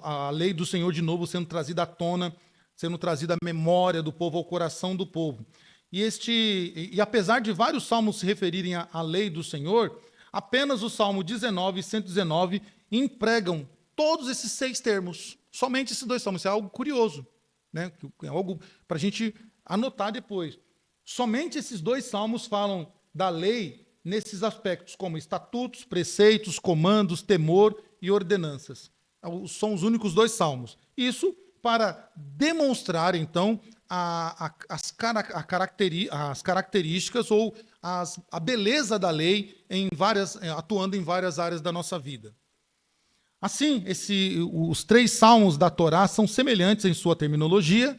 a lei do Senhor de novo sendo trazida à tona, sendo trazida à memória do povo, ao coração do povo. E apesar de vários salmos se referirem à lei do Senhor, apenas o Salmo 19 e 119 empregam todos esses 6 termos. Somente esses 2 salmos. Isso é algo curioso, né? É algo para a gente anotar depois. Somente esses 2 salmos falam da lei nesses aspectos, como estatutos, preceitos, comandos, temor e ordenanças. São os únicos 2 salmos. Isso para demonstrar, então, as características ou a beleza da lei atuando em várias áreas da nossa vida. Assim, os 3 salmos da Torá são semelhantes em sua terminologia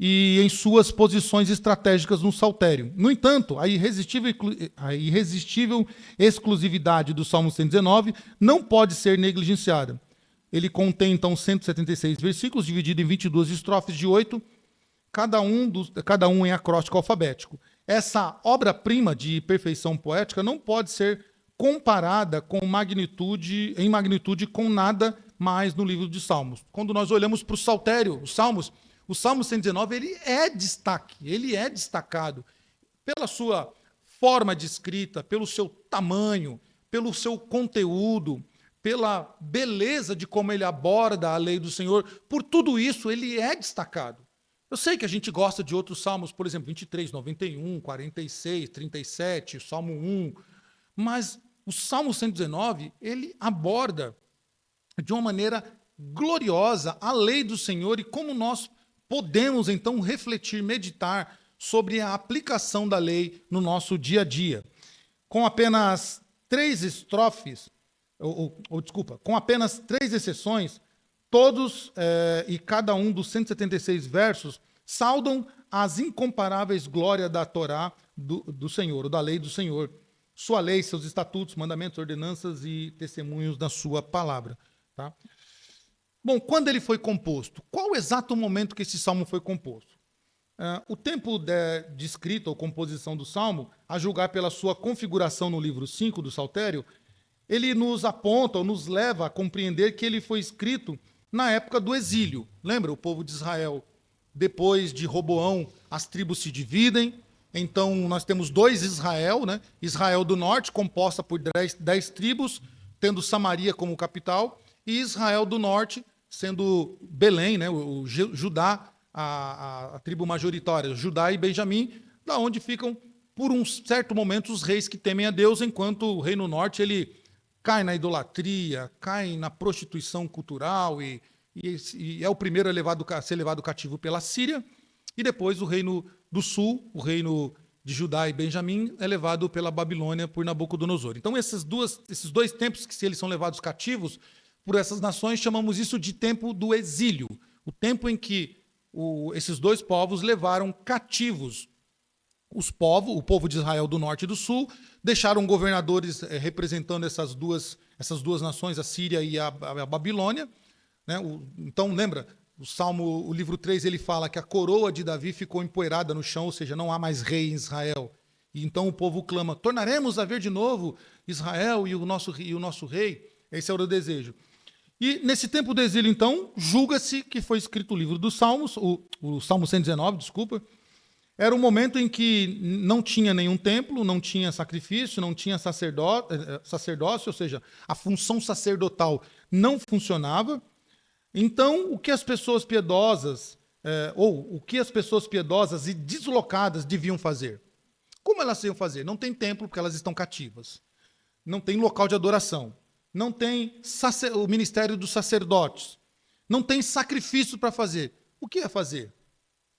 e em suas posições estratégicas no saltério. No entanto, a irresistível exclusividade do Salmo 119 não pode ser negligenciada. Ele contém, então, 176 versículos, dividido em 22 estrofes de 8, cada um em acróstico alfabético. Essa obra-prima de perfeição poética não pode ser comparada em magnitude com nada mais no livro de Salmos. Quando nós olhamos para o saltério, os Salmos, o Salmo 119, ele é destacado pela sua forma de escrita, pelo seu tamanho, pelo seu conteúdo, pela beleza de como ele aborda a lei do Senhor. Por tudo isso, ele é destacado. Eu sei que a gente gosta de outros salmos, por exemplo, 23, 91, 46, 37, Salmo 1, mas o Salmo 119, ele aborda de uma maneira gloriosa a lei do Senhor e como nós podemos, então, refletir, meditar sobre a aplicação da lei no nosso dia a dia. Com apenas 3 estrofes, com apenas 3 exceções, todos e cada um dos 176 versos saudam as incomparáveis glórias da Torá do Senhor, ou da lei do Senhor, sua lei, seus estatutos, mandamentos, ordenanças e testemunhos da sua palavra. Tá? Bom, quando ele foi composto? Qual o exato momento que esse salmo foi composto? O tempo de escrita ou composição do salmo, a julgar pela sua configuração no livro 5 do Saltério, ele nos aponta ou nos leva a compreender que ele foi escrito na época do exílio. Lembra? O povo de Israel, depois de Roboão, as tribos se dividem. Então, nós temos 2 Israel, né? Israel do norte, composta por 10 tribos, tendo Samaria como capital, e Israel do norte, sendo Belém, né? O Judá, a tribo majoritária, Judá e Benjamim, da onde ficam, por um certo momento, os reis que temem a Deus, enquanto o reino norte ele cai na idolatria, cai na prostituição cultural e é o primeiro a ser levado cativo pela Síria, e depois o reino do sul, o reino de Judá e Benjamim, é levado pela Babilônia por Nabucodonosor. Então, esses 2 tempos que eles são levados cativos por essas nações, chamamos isso de tempo do exílio, o tempo em que esses 2 povos levaram cativos o povo de Israel do norte e do sul, deixaram governadores representando essas duas nações, a Síria e a Babilônia. Né? Então, lembra, o livro 3, ele fala que a coroa de Davi ficou empoeirada no chão, ou seja, não há mais rei em Israel. E então o povo clama, tornaremos a ver de novo Israel e o nosso rei. Esse era o desejo. E nesse tempo do exílio, então, julga-se que foi escrito o livro dos Salmos, o Salmo 119, desculpa. Era um momento em que não tinha nenhum templo, não tinha sacrifício, não tinha sacerdócio, ou seja, a função sacerdotal não funcionava. Então, o que as pessoas piedosas, e deslocadas deviam fazer? Como elas iam fazer? Não tem templo porque elas estão cativas. Não tem local de adoração. Não tem o ministério dos sacerdotes. Não tem sacrifício para fazer. O que ia fazer?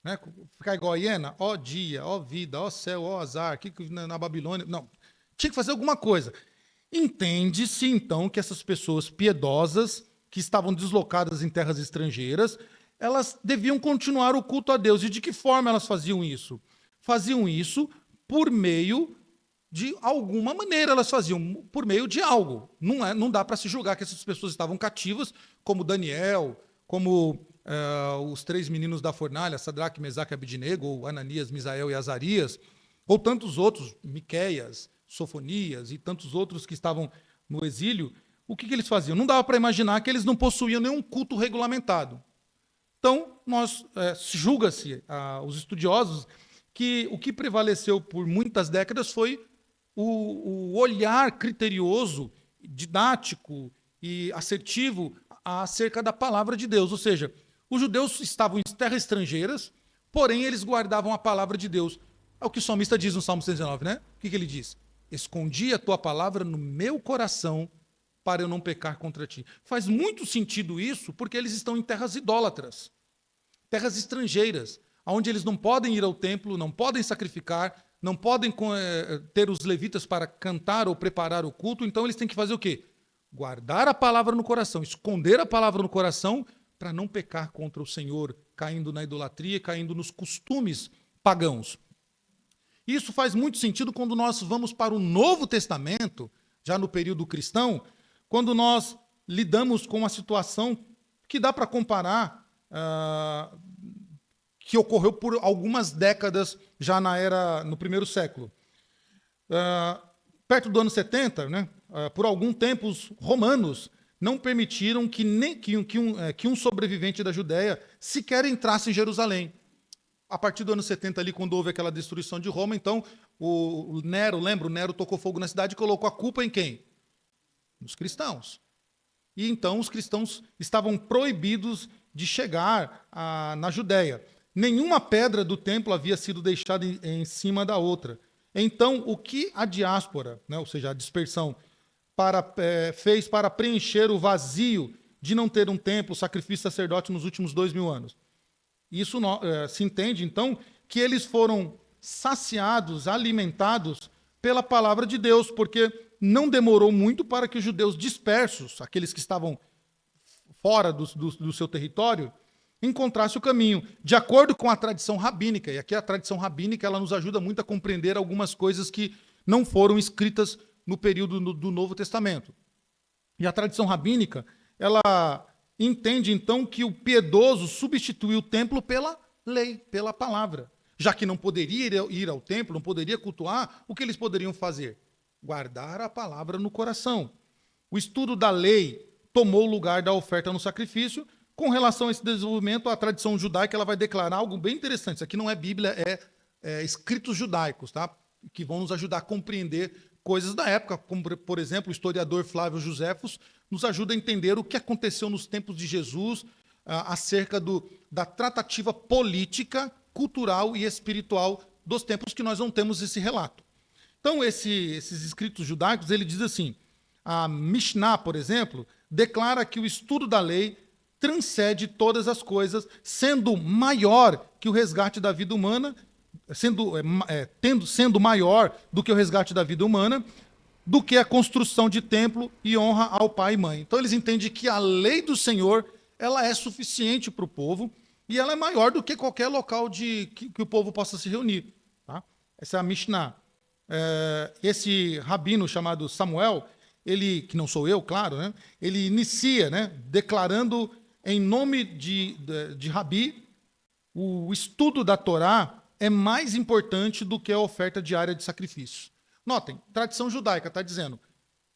Né? Ficar igual a hiena? Ó dia, ó vida, ó céu, ó azar, que na Babilônia. Não. Tinha que fazer alguma coisa. Entende-se, então, que essas pessoas piedosas, que estavam deslocadas em terras estrangeiras, elas deviam continuar o culto a Deus. E de que forma elas faziam isso? Faziam isso por meio de alguma maneira, elas faziam por meio de algo. Não dá para se julgar que essas pessoas estavam cativas, como Daniel, como os 3 meninos da fornalha, Sadraque, Mesaque e Abidnego, ou Ananias, Misael e Azarias, ou tantos outros, Miqueias, Sofonias e tantos outros que estavam no exílio. O que eles faziam? Não dava para imaginar que eles não possuíam nenhum culto regulamentado. Então, julga-se, os estudiosos, que o que prevaleceu por muitas décadas foi o olhar criterioso, didático e assertivo acerca da palavra de Deus. Ou seja, os judeus estavam em terras estrangeiras, porém eles guardavam a palavra de Deus. É o que o salmista diz no Salmo 119, né? O que ele diz? escondi a tua palavra no meu coração para eu não pecar contra ti. Faz muito sentido isso, porque eles estão em terras idólatras, terras estrangeiras, onde eles não podem ir ao templo, não podem sacrificar, não podem ter os levitas para cantar ou preparar o culto, então eles têm que fazer o quê? Guardar a palavra no coração, esconder a palavra no coração, para não pecar contra o Senhor, caindo na idolatria, caindo nos costumes pagãos. Isso faz muito sentido quando nós vamos para o Novo Testamento, já no período cristão, quando nós lidamos com uma situação que dá para comparar, que ocorreu por algumas décadas já no primeiro século. Perto do ano 70, né, por algum tempo, os romanos não permitiram que um sobrevivente da Judéia sequer entrasse em Jerusalém. A partir do ano 70, ali, quando houve aquela destruição de Roma, então, o Nero, lembra? O Nero tocou fogo na cidade e colocou a culpa em quem? Nos cristãos. E então os cristãos estavam proibidos de chegar na Judéia. Nenhuma pedra do templo havia sido deixada em cima da outra. Então, o que a diáspora, né, ou seja, a dispersão, fez para preencher o vazio de não ter um templo, sacrifício sacerdote nos últimos 2000 anos? Isso se entende, então, que eles foram saciados, alimentados pela palavra de Deus, porque não demorou muito para que os judeus dispersos, aqueles que estavam fora do seu território, encontrassem o caminho, de acordo com a tradição rabínica. E aqui a tradição rabínica ela nos ajuda muito a compreender algumas coisas que não foram escritas no período do Novo Testamento. E a tradição rabínica, ela entende, então, que o piedoso substituiu o templo pela lei, pela palavra. Já que não poderia ir ao templo, não poderia cultuar, o que eles poderiam fazer? Guardar a palavra no coração. O estudo da lei tomou o lugar da oferta no sacrifício. Com relação a esse desenvolvimento, a tradição judaica ela vai declarar algo bem interessante. Isso aqui não é Bíblia, é escritos judaicos, tá? Que vão nos ajudar a compreender coisas da época, como, por exemplo, o historiador Flávio Joséfos nos ajuda a entender o que aconteceu nos tempos de Jesus acerca da tratativa política, cultural e espiritual dos tempos que nós não temos esse relato. Então, esses escritos judaicos, ele diz assim, a Mishnah, por exemplo, declara que o estudo da lei transcende todas as coisas, sendo maior que o resgate da vida humana, sendo maior do que o resgate da vida humana, do que a construção de templo e honra ao pai e mãe. Então eles entendem que a lei do Senhor ela é suficiente para o povo e ela é maior do que qualquer local que o povo possa se reunir. Tá? Essa é a Mishnah. Esse rabino chamado Samuel, ele, que não sou eu, claro, né, ele inicia, né, declarando em nome de Rabi, o estudo da Torá é mais importante do que a oferta diária de sacrifício. Notem, tradição judaica está dizendo,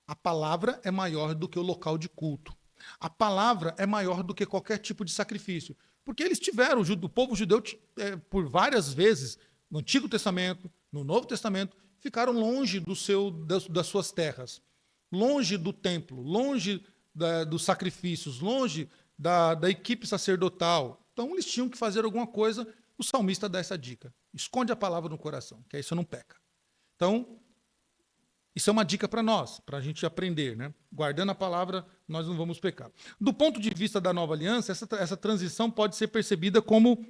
a palavra é maior do que o local de culto. A palavra é maior do que qualquer tipo de sacrifício. Porque eles tiveram, o povo judeu, por várias vezes, no Antigo Testamento, no Novo Testamento, ficaram longe das suas terras, longe do templo, longe dos sacrifícios, longe da equipe sacerdotal. Então, eles tinham que fazer alguma coisa. O salmista dá essa dica. Esconde a palavra no coração, que aí você não peca. Então, isso é uma dica para nós, para a gente aprender, né? Guardando a palavra, nós não vamos pecar. Do ponto de vista da nova aliança, essa transição pode ser percebida como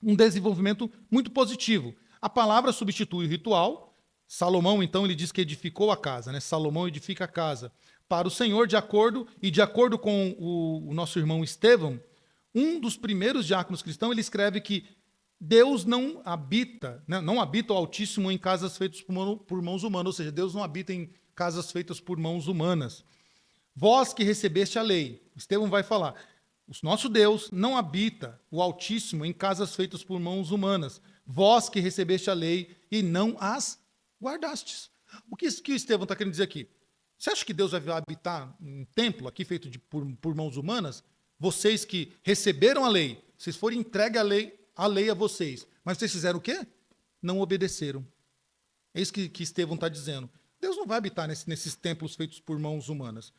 um desenvolvimento muito positivo. A palavra substitui o ritual. Salomão, então, ele diz que edificou a casa, né? Salomão edifica a casa para o Senhor, de acordo com o nosso irmão Estevão, um dos primeiros diáconos cristãos, ele escreve que Deus não habita, né, não habita o Altíssimo em casas feitas por mãos humanas, ou seja, Deus não habita em casas feitas por mãos humanas. Vós que recebeste a lei, Estevão vai falar, o nosso Deus não habita o Altíssimo em casas feitas por mãos humanas. Vós que recebeste a lei e não as guardastes. O que o Estevão está querendo dizer aqui? Você acha que Deus vai habitar um templo aqui feito por mãos humanas? Vocês que receberam a lei, vocês foram entregues a lei a vocês, mas vocês fizeram o quê? Não obedeceram. É isso que Estevão está dizendo. Deus não vai habitar nesses templos feitos por mãos humanas,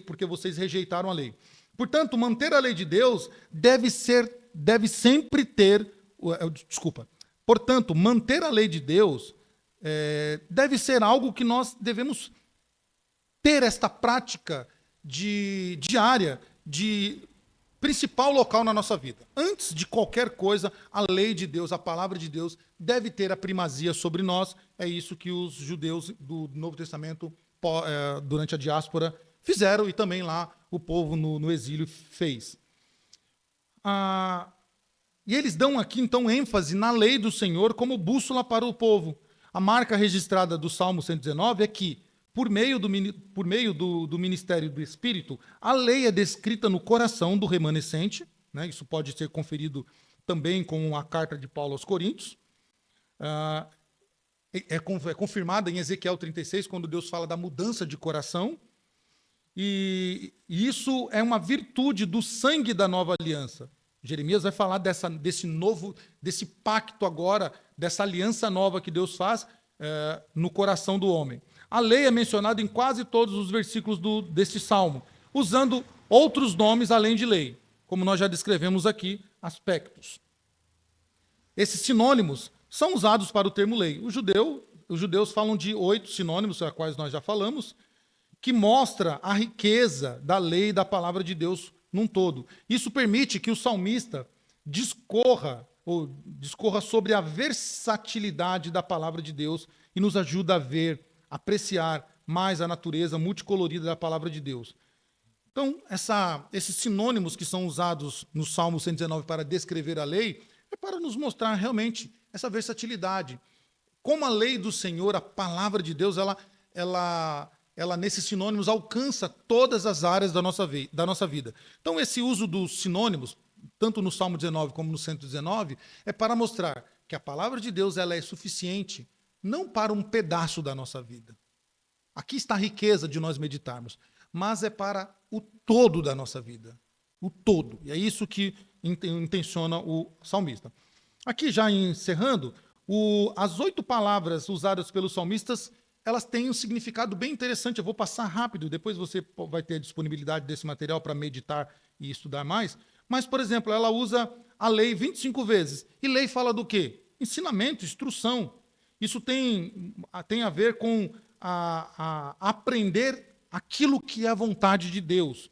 porque vocês rejeitaram a lei. Portanto, manter a lei de Deus deve sempre ter... Portanto, manter a lei de Deus deve ser algo que nós devemos ter esta prática diária, de principal local na nossa vida. Antes de qualquer coisa, a lei de Deus, a palavra de Deus, deve ter a primazia sobre nós. É isso que os judeus do Novo Testamento, durante a diáspora, fizeram, e também lá o povo no exílio fez. E eles dão aqui, então, ênfase na lei do Senhor como bússola para o povo. A marca registrada do Salmo 119 é que, por meio do ministério do Espírito, a lei é descrita no coração do remanescente, né? Isso pode ser conferido também com a carta de Paulo aos Coríntios. É confirmada em Ezequiel 36, quando Deus fala da mudança de coração. E isso é uma virtude do sangue da nova aliança. Jeremias vai falar desse pacto agora, dessa aliança nova que Deus faz no coração do homem. A lei é mencionada em quase todos os versículos deste salmo, usando outros nomes além de lei, como nós já descrevemos aqui, aspectos. Esses sinônimos são usados para o termo lei. Os judeus falam de 8 sinônimos, a quais nós já falamos, que mostra a riqueza da lei e da palavra de Deus num todo. Isso permite que o salmista discorra sobre a versatilidade da palavra de Deus e nos ajuda a ver, apreciar mais a natureza multicolorida da palavra de Deus. Então, esses sinônimos que são usados no Salmo 119 para descrever a lei, é para nos mostrar realmente essa versatilidade. Como a lei do Senhor, a palavra de Deus, ela nesses sinônimos alcança todas as áreas da nossa vida. Então, esse uso dos sinônimos, tanto no Salmo 19 como no 119, é para mostrar que a palavra de Deus ela é suficiente não para um pedaço da nossa vida. Aqui está a riqueza de nós meditarmos, mas é para o todo da nossa vida. O todo. E é isso que intenciona o salmista. Aqui, já encerrando, as 8 palavras usadas pelos salmistas, elas têm um significado bem interessante. Eu vou passar rápido, depois você vai ter a disponibilidade desse material para meditar e estudar mais. Mas, por exemplo, ela usa a lei 25 vezes. E lei fala do quê? Ensinamento, instrução. Isso tem a ver com aprender aquilo que é a vontade de Deus.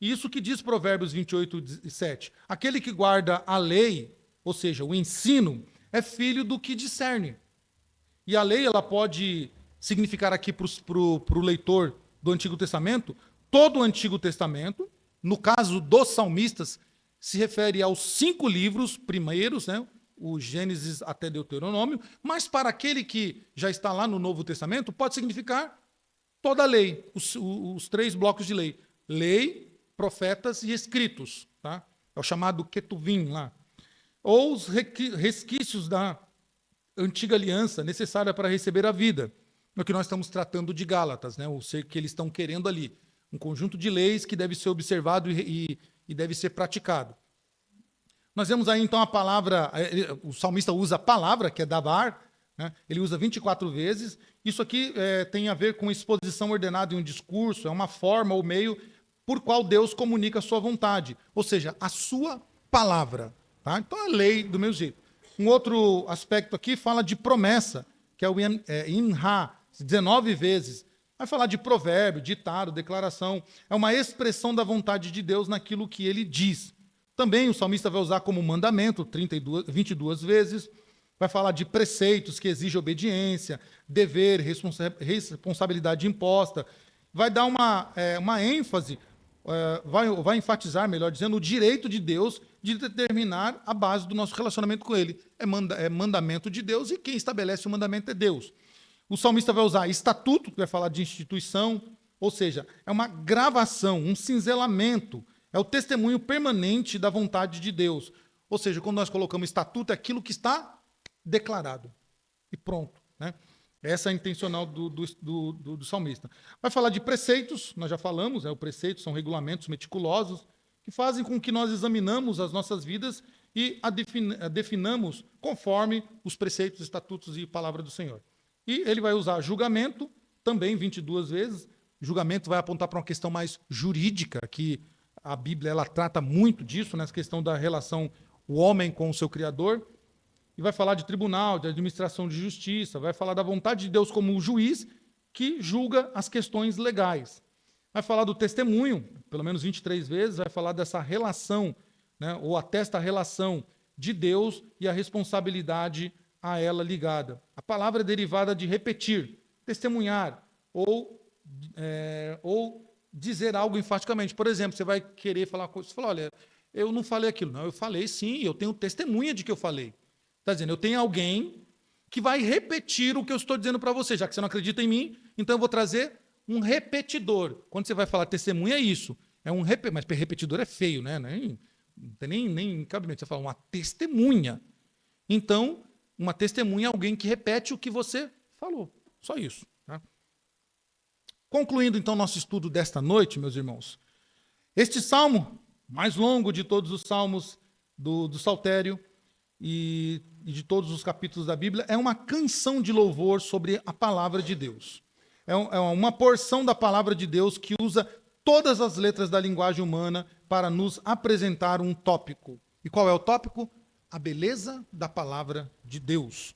E isso que diz Provérbios 28:7. Aquele que guarda a lei, ou seja, o ensino, é filho do que discerne. E a lei ela pode significar aqui para o leitor do Antigo Testamento, todo o Antigo Testamento. No caso dos salmistas, se refere aos 5 livros primeiros, né? O Gênesis até Deuteronômio, mas para aquele que já está lá no Novo Testamento, pode significar toda a lei, os 3 blocos de lei. Lei, profetas e escritos. Tá? É o chamado Ketuvim lá. Ou os resquícios da antiga aliança necessária para receber a vida. É o que nós estamos tratando de Gálatas, né? O ser que eles estão querendo ali. Um conjunto de leis que deve ser observado e deve ser praticado. Nós vemos aí, então, a palavra, o salmista usa a palavra, que é davar, né? Ele usa 24 vezes. Isso aqui tem a ver com exposição ordenada em um discurso, é uma forma ou meio por qual Deus comunica a sua vontade, ou seja, a sua palavra. Tá? Então, a lei, do mesmo jeito. Um outro aspecto aqui fala de promessa, que é o Inha, 19 vezes. Vai falar de provérbio, ditado, declaração. É uma expressão da vontade de Deus naquilo que ele diz. Também o salmista vai usar como mandamento 22 vezes. Vai falar de preceitos que exigem obediência, dever, responsabilidade imposta. Vai dar uma ênfase, vai enfatizar, melhor dizendo, o direito de Deus de determinar a base do nosso relacionamento com Ele. É mandamento de Deus e quem estabelece o mandamento é Deus. O salmista vai usar estatuto, que vai falar de instituição, ou seja, é uma gravação, um cinzelamento, é o testemunho permanente da vontade de Deus. Ou seja, quando nós colocamos estatuto, é aquilo que está declarado. E pronto. Né? Essa é a intencional do salmista. Vai falar de preceitos, nós já falamos, os preceitos são regulamentos meticulosos que fazem com que nós examinamos as nossas vidas e a definamos conforme os preceitos, estatutos e palavra do Senhor. E ele vai usar julgamento, também 22 vezes. Julgamento vai apontar para uma questão mais jurídica, que a Bíblia ela trata muito disso, nessa questão da relação o homem com o seu Criador. e vai falar de tribunal, de administração de justiça, vai falar da vontade de Deus como o juiz que julga as questões legais. Vai falar do testemunho, pelo menos 23 vezes, vai falar dessa relação, né, ou atesta a relação de Deus e a responsabilidade a ela ligada. A palavra é derivada de repetir, testemunhar, ou dizer algo enfaticamente. Por exemplo, você vai querer falar uma coisa, você fala, olha, eu não falei aquilo. Não, eu falei sim, eu tenho testemunha de que eu falei. Está dizendo, eu tenho alguém que vai repetir o que eu estou dizendo para você. Já que você não acredita em mim, então eu vou trazer um repetidor. Quando você vai falar testemunha, é isso. Mas repetidor é feio, né? Não tem nem cabimento. Você fala uma testemunha. Então, uma testemunha é alguém que repete o que você falou. Só isso. Tá? Concluindo, então, nosso estudo desta noite, meus irmãos, este salmo, mais longo de todos os salmos do Saltério e de todos os capítulos da Bíblia, é uma canção de louvor sobre a palavra de Deus. É uma porção da palavra de Deus que usa todas as letras da linguagem humana para nos apresentar um tópico. E qual é o tópico? A beleza da palavra de Deus.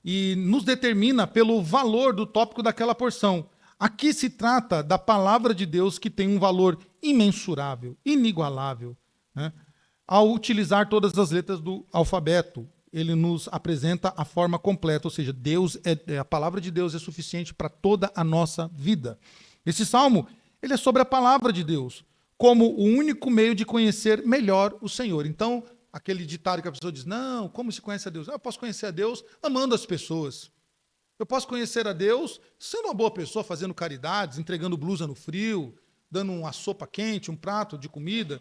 E nos determina pelo valor do tópico daquela porção. Aqui se trata da palavra de Deus que tem um valor imensurável, inigualável. Né? Ao utilizar todas as letras do alfabeto, ele nos apresenta a forma completa, ou seja, a palavra de Deus é suficiente para toda a nossa vida. Esse salmo, ele é sobre a palavra de Deus, como o único meio de conhecer melhor o Senhor. Então, aquele ditado que a pessoa diz, não, como se conhece a Deus? Eu posso conhecer a Deus amando as pessoas. Eu posso conhecer a Deus sendo uma boa pessoa, fazendo caridades, entregando blusa no frio, dando uma sopa quente, um prato de comida.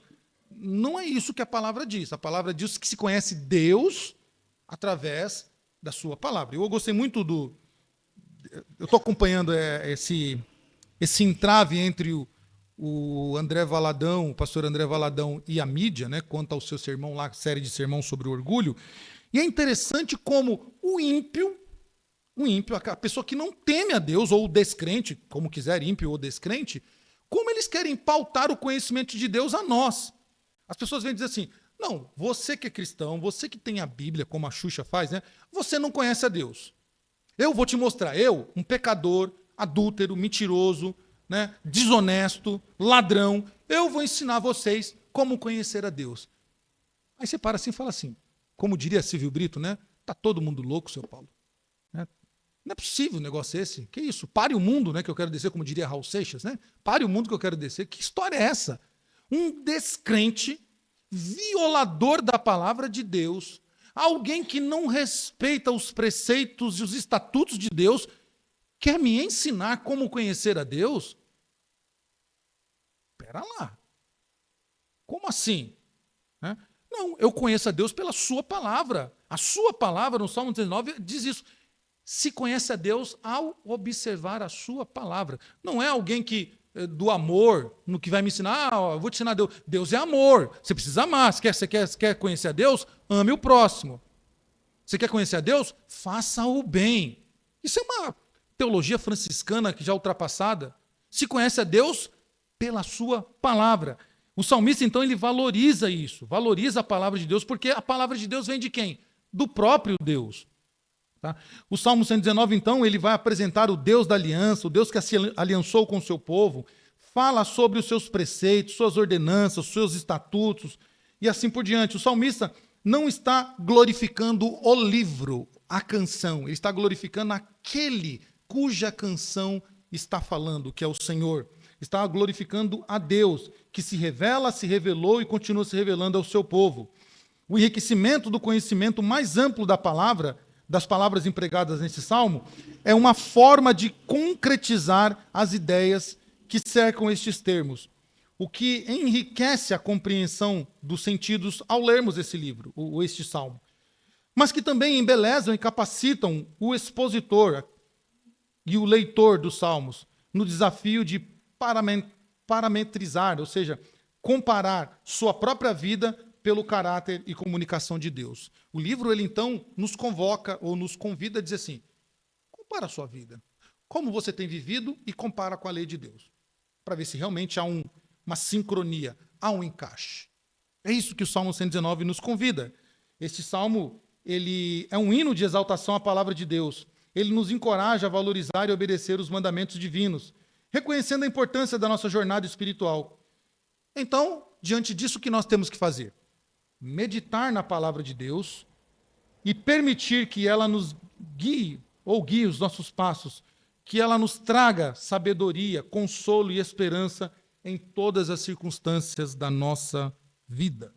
Não é isso que a palavra diz. A palavra diz que se conhece Deus através da sua palavra. Eu gostei muito eu estou acompanhando esse entrave entre o André Valadão, o pastor André Valadão e a mídia, né, quanto ao seu sermão lá, série de sermão sobre o orgulho. E é interessante como o ímpio, a pessoa que não teme a Deus, ou o descrente, como quiser, ímpio ou descrente, como eles querem pautar o conhecimento de Deus a nós. As pessoas vêm dizer assim, não, você que é cristão, você que tem a Bíblia, como a Xuxa faz, né? Você não conhece a Deus. Eu vou te mostrar, um pecador, adúltero, mentiroso, né? Desonesto, ladrão, eu vou ensinar vocês como conhecer a Deus. Aí você para assim e fala assim, como diria Silvio Brito, né? Tá todo mundo louco, seu Paulo. Né? Não é possível um negócio esse. Que isso? Pare o mundo, né? Que eu quero descer, como diria Raul Seixas, né? Pare o mundo que eu quero descer. Que história é essa? Um descrente, violador da palavra de Deus, alguém que não respeita os preceitos e os estatutos de Deus, quer me ensinar como conhecer a Deus? Espera lá. Como assim? Né? Não, eu conheço a Deus pela sua palavra. A sua palavra, no Salmo 19, diz isso. Se conhece a Deus ao observar a sua palavra. Não é alguém que do amor, no que vai me ensinar, eu vou te ensinar Deus. Deus é amor, você precisa amar. Você quer conhecer a Deus? Ame o próximo. Você quer conhecer a Deus? Faça o bem. Isso é uma teologia franciscana que já ultrapassada. Se conhece a Deus pela sua palavra. O salmista, então, ele valoriza isso, valoriza a palavra de Deus, porque a palavra de Deus vem de quem? Do próprio Deus. Tá? O Salmo 119, então, ele vai apresentar o Deus da aliança, o Deus que se aliançou com o seu povo, fala sobre os seus preceitos, suas ordenanças, seus estatutos e assim por diante. O salmista não está glorificando o livro, a canção, ele está glorificando aquele cuja canção está falando, que é o Senhor. Está glorificando a Deus, que se revela, se revelou e continua se revelando ao seu povo. O enriquecimento do conhecimento mais amplo da palavra, das palavras empregadas nesse salmo, é uma forma de concretizar as ideias que cercam estes termos, o que enriquece a compreensão dos sentidos ao lermos esse livro, ou este salmo, mas que também embelezam e capacitam o expositor e o leitor dos salmos no desafio de parametrizar, ou seja, comparar sua própria vida pelo caráter e comunicação de Deus. O livro, ele então nos convoca ou nos convida a dizer assim, compara a sua vida, como você tem vivido e compara com a lei de Deus, para ver se realmente há uma sincronia, há um encaixe. É isso que o Salmo 119 nos convida. Este salmo, ele é um hino de exaltação à palavra de Deus. Ele nos encoraja a valorizar e obedecer os mandamentos divinos, reconhecendo a importância da nossa jornada espiritual. Então, diante disso, o que nós temos que fazer? Meditar na palavra de Deus e permitir que ela nos guie, ou guie os nossos passos, que ela nos traga sabedoria, consolo e esperança em todas as circunstâncias da nossa vida.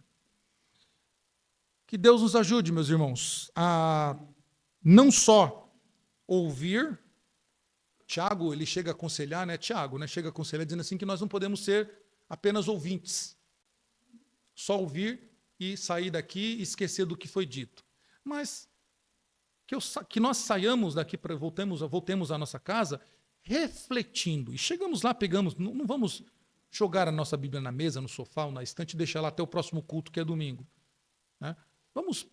Que Deus nos ajude, meus irmãos, a não só ouvir. Tiago, ele chega a aconselhar, né? Tiago, né? Chega a aconselhar dizendo assim que nós não podemos ser apenas ouvintes. Só ouvir e sair daqui e esquecer do que foi dito. Mas que nós saiamos daqui, voltemos à nossa casa, refletindo. E chegamos lá, pegamos, não vamos jogar a nossa Bíblia na mesa, no sofá ou na estante e deixar lá até o próximo culto, que é domingo. Né? Vamos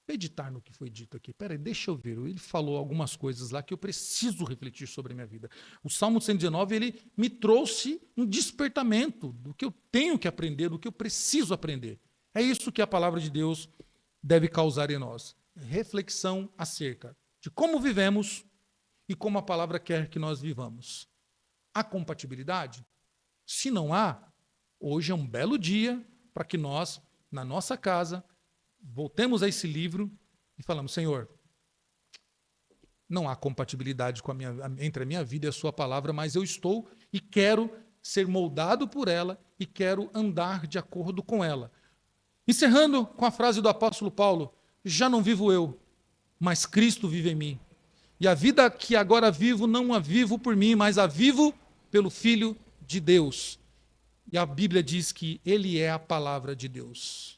meditar no que foi dito aqui. Peraí, deixa eu ver. Ele falou algumas coisas lá que eu preciso refletir sobre a minha vida. O Salmo 119, ele me trouxe um despertamento do que eu tenho que aprender, do que eu preciso aprender. É isso que a palavra de Deus deve causar em nós. Reflexão acerca de como vivemos e como a palavra quer que nós vivamos. Há compatibilidade? Se não há, hoje é um belo dia para que nós, na nossa casa, voltemos a esse livro e falamos, Senhor, não há compatibilidade entre a minha vida e a sua palavra, mas eu estou e quero ser moldado por ela e quero andar de acordo com ela. Encerrando com a frase do apóstolo Paulo, já não vivo eu, mas Cristo vive em mim. E a vida que agora vivo, não a vivo por mim, mas a vivo pelo Filho de Deus. E a Bíblia diz que Ele é a palavra de Deus.